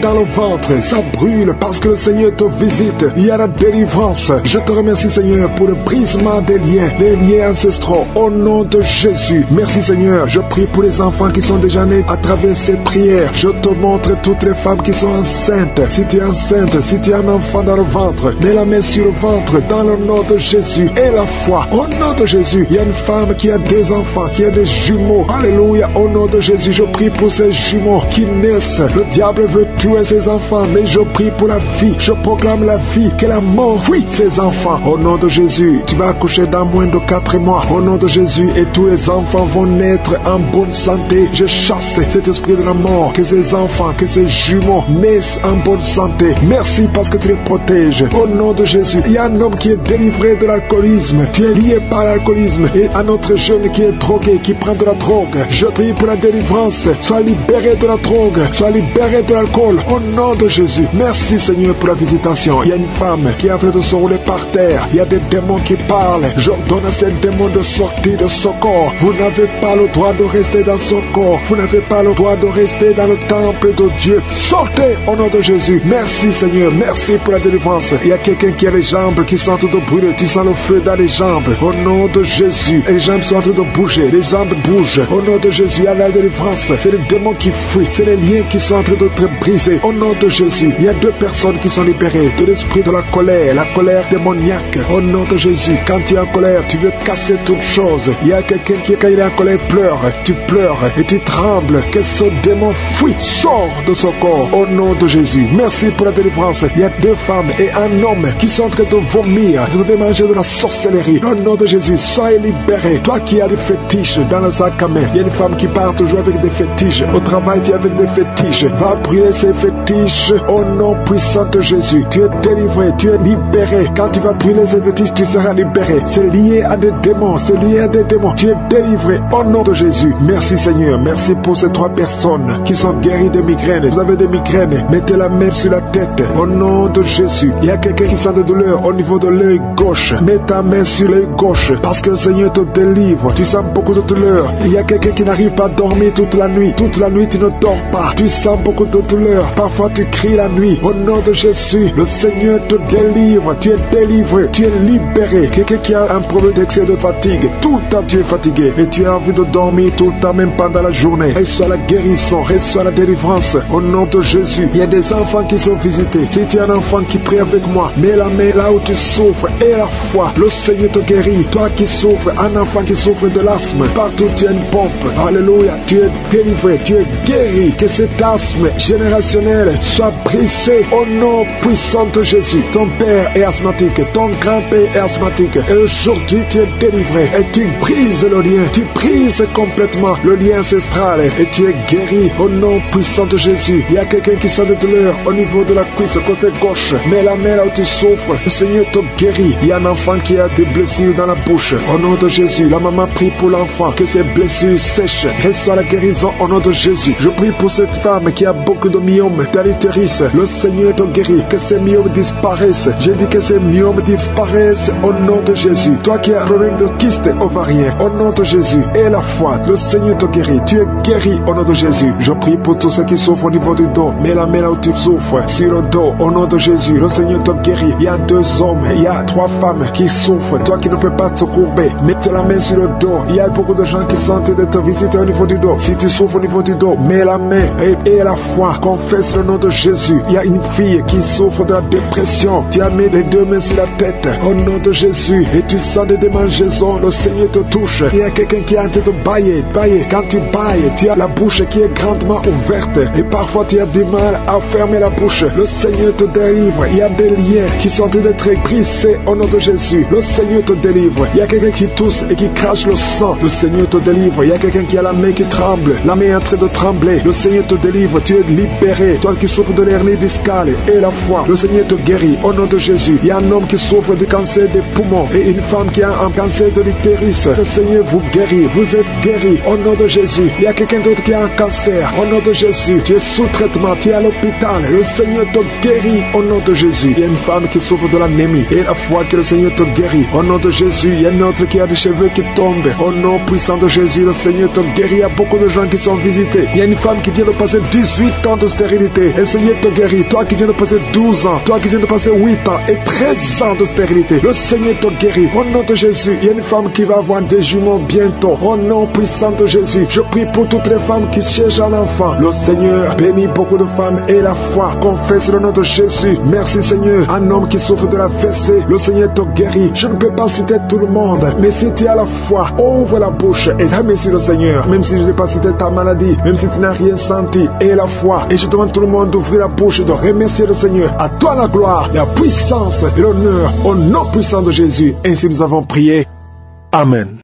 dans le ventre. Ça brûle parce que le Seigneur te visite. Il y a la délivrance. Je te remercie Seigneur pour le brisement des liens, les liens ancestraux. Au nom de Jésus. Merci Seigneur. Je prie pour les enfants qui sont déjà nés à travers ces prières. Je te montre toutes les femmes qui sont enceintes. Si tu es enceinte, si tu as un enfant dans le ventre, mets la main sur le ventre dans le nom de Jésus. Et la foi. Au nom de Jésus. Il y a une femme qui a 2 enfants, qui a des jumeaux. Alléluia. Au nom de Jésus, je prie pour ces jumeaux qui naissent. Le diable veut tuer ses enfants, mais je prie pour la vie. Je proclame la vie, que la mort fuit ses enfants. Au nom de Jésus, tu vas accoucher dans moins de 4 mois. Au nom de Jésus, et tous les enfants vont naître en bonne santé. Je chasse cet esprit de la mort, que ces enfants, que ces jumeaux naissent en bonne santé. Merci parce que tu les protèges. Au nom de Jésus, il y a un homme qui est délivré de l'alcoolisme. Tu es lié par l'alcoolisme. Et un autre jeune qui est drogué, qui prend de la drogue. Je prie pour la délivrance. Sois libéré de la drogue. Sois libéré de l'alcool. Au nom de Jésus. Merci Seigneur pour la visitation. Il y a une femme qui est en train de se rouler par terre. Il y a des démons qui parlent. J'ordonne à ces démons de sortir de son corps. Vous n'avez pas le droit de rester dans son corps. Vous n'avez pas le droit de rester dans le temple de Dieu. Sortez au nom de Jésus. Merci Seigneur. Merci pour la délivrance. Il y a quelqu'un qui a les jambes qui sont en train de brûler. Tu sens le feu dans les jambes. Au nom de Jésus. Et les jambes sont en train de bouger. Les jambes bougent. Au nom de Jésus, il y a la délivrance. C'est les démons qui fuient. C'est les liens qui sont en train de te briser. Au nom de Jésus, il y a 2 personnes qui sont libérées de l'esprit de la colère démoniaque. Au nom de Jésus, quand tu es en colère, tu veux casser toute chose. Il y a quelqu'un qui, quand il est en colère, pleure. Tu pleures et tu trembles. Que ce démon fuit, sort de son corps. Au nom de Jésus, merci pour la délivrance. Il y a 2 femmes et un homme qui sont en train de vomir. Vous avez mangé de la sorcellerie. Au nom de Jésus, soyez libérés. Toi qui as des fétiches dans le sac à main, il y a une femme qui part toujours avec des fétiches. Au travail, tu es avec des fétiches. Va brûler ces fétiches au nom puissant de Jésus. Tu es délivré, tu es libéré. Quand tu vas brûler ces fétiches, tu seras libéré. C'est lié à des démons, c'est lié à des démons. Tu es délivré au nom de Jésus. Merci Seigneur, merci pour ces 3 personnes qui sont guéries de migraines. Vous avez des migraines, mettez la main sur la tête au nom de Jésus. Il y a quelqu'un qui sent des douleurs au niveau de l'œil gauche. Mets ta main sur l'œil gauche parce que le Seigneur te délivre. Tu sens beaucoup de douleurs. Il y a quelqu'un qui n'arrive pas à dormir toute la nuit. Toute la nuit, tu ne dors pas. Tu sens beaucoup de douleurs. Parfois, tu cries la nuit. Au nom de Jésus, le Seigneur te délivre. Tu es délivré. Tu es libéré. Quelqu'un qui a un problème d'excès de fatigue. Tout le temps, tu es fatigué. Et tu as envie de dormir tout le temps, même pendant la journée. Reçois la guérison. Reçois la délivrance. Au nom de Jésus. Il y a des enfants qui sont visités. Si tu as un enfant qui prie avec moi, mets la main là où tu souffres. Et la foi. Le Seigneur te guérit. Toi qui souffres, un enfant qui souffre de l'asthme. Partout, tu as une pompe. Alléluia. Tu es délivré. Tu es guéri. Que cet asthme générationnel soit brisé au nom puissant de Jésus. Ton père est asthmatique. Ton grand-père est asthmatique. Et aujourd'hui, tu es délivré. Et tu brises le lien. Tu brises complètement le lien ancestral. Et tu tu es guéri au nom puissant de Jésus. Il y a quelqu'un qui sent des douleurs au niveau de la cuisse côté gauche, mais la main là où tu souffres, le Seigneur te guérit. Il y a un enfant qui a des blessures dans la bouche. Au nom de Jésus, la maman prie pour l'enfant, que ses blessures sèchent. Reçois la guérison au nom de Jésus. Je prie pour cette femme qui a beaucoup de myomes dans l'utérus. Le Seigneur te guérit, que ces myomes disparaissent. Je dis que ces myomes disparaissent au nom de Jésus. Toi qui as un problème de kyste ovarien, au nom de Jésus, et la foi, le Seigneur te guérit. Tu es guéri au nom de Jésus. Je prie pour tous ceux qui souffrent au niveau du dos. Mets la main là où tu souffres, sur le dos, au nom de Jésus. Le Seigneur te guérit. Il y a 2 hommes, il y a 3 femmes qui souffrent. Toi qui ne peux pas te courber, mets la main sur le dos. Il y a beaucoup de gens qui sentent de te visiter au niveau du dos. Si tu souffres au niveau du dos, mets la main et la foi. Confesse le nom de Jésus. Il y a une fille qui souffre de la dépression. Tu as mis les 2 mains sur la tête au nom de Jésus et tu sens des démangeaisons. Le Seigneur te touche. Il y a quelqu'un qui est en train de bailler. Quand tu bailles, tu as la bouche qui est grandement ouverte et parfois tu as du mal à fermer la bouche. Le Seigneur te délivre. Il y a des liens qui sont en train d'être brisés au nom de Jésus. Le Seigneur te délivre. Il y a quelqu'un qui tousse et qui crache le sang. Le Seigneur te délivre. Il y a quelqu'un qui a la main qui tremble. La main est en train de trembler. Le Seigneur te délivre. Tu es libéré. Toi qui souffres de l'hernie discale et la foi, le Seigneur te guérit au nom de Jésus. Il y a un homme qui souffre du cancer des poumons et une femme qui a un cancer de l'utérus. Le Seigneur vous guérit. Vous êtes guéris au nom de Jésus. Il y a quelqu'un d'autre qui a un cancer au nom de Jésus. Tu es sous traitement. Tu es à l'hôpital. Le Seigneur te guérit au nom de Jésus. Il y a une femme qui souffre de l'anémie et la foi que le Seigneur te guérit au nom de Jésus. Il y a une autre qui a des cheveux qui tombent au nom puissant de Jésus. Le Seigneur te guérit. Il y a beaucoup de gens qui sont visités. Il y a une femme qui vient de passer 18 ans de stérilité et le Seigneur te guérit. Toi qui viens de passer 12 ans, toi qui viens de passer 8 ans et 13 ans de stérilité, le Seigneur te guérit au nom de Jésus. Il y a une femme qui va avoir des jumeaux bientôt au nom puissant de Jésus. Je prie pour toutes les femmes qui cherchent un enfant. Le Seigneur bénit beaucoup de femmes et la foi. Confesse le nom de Jésus. Merci Seigneur. Un homme qui souffre de la fessée, le Seigneur te guérit. Je ne peux pas citer tout le monde, mais si tu as la foi, ouvre la bouche et remercie le Seigneur. Même si je n'ai pas cité ta maladie, même si tu n'as rien senti, et la foi. Et je demande tout le monde d'ouvrir la bouche et de remercier le Seigneur. À toi la gloire, la puissance et l'honneur au nom puissant de Jésus. Ainsi nous avons prié. Amen.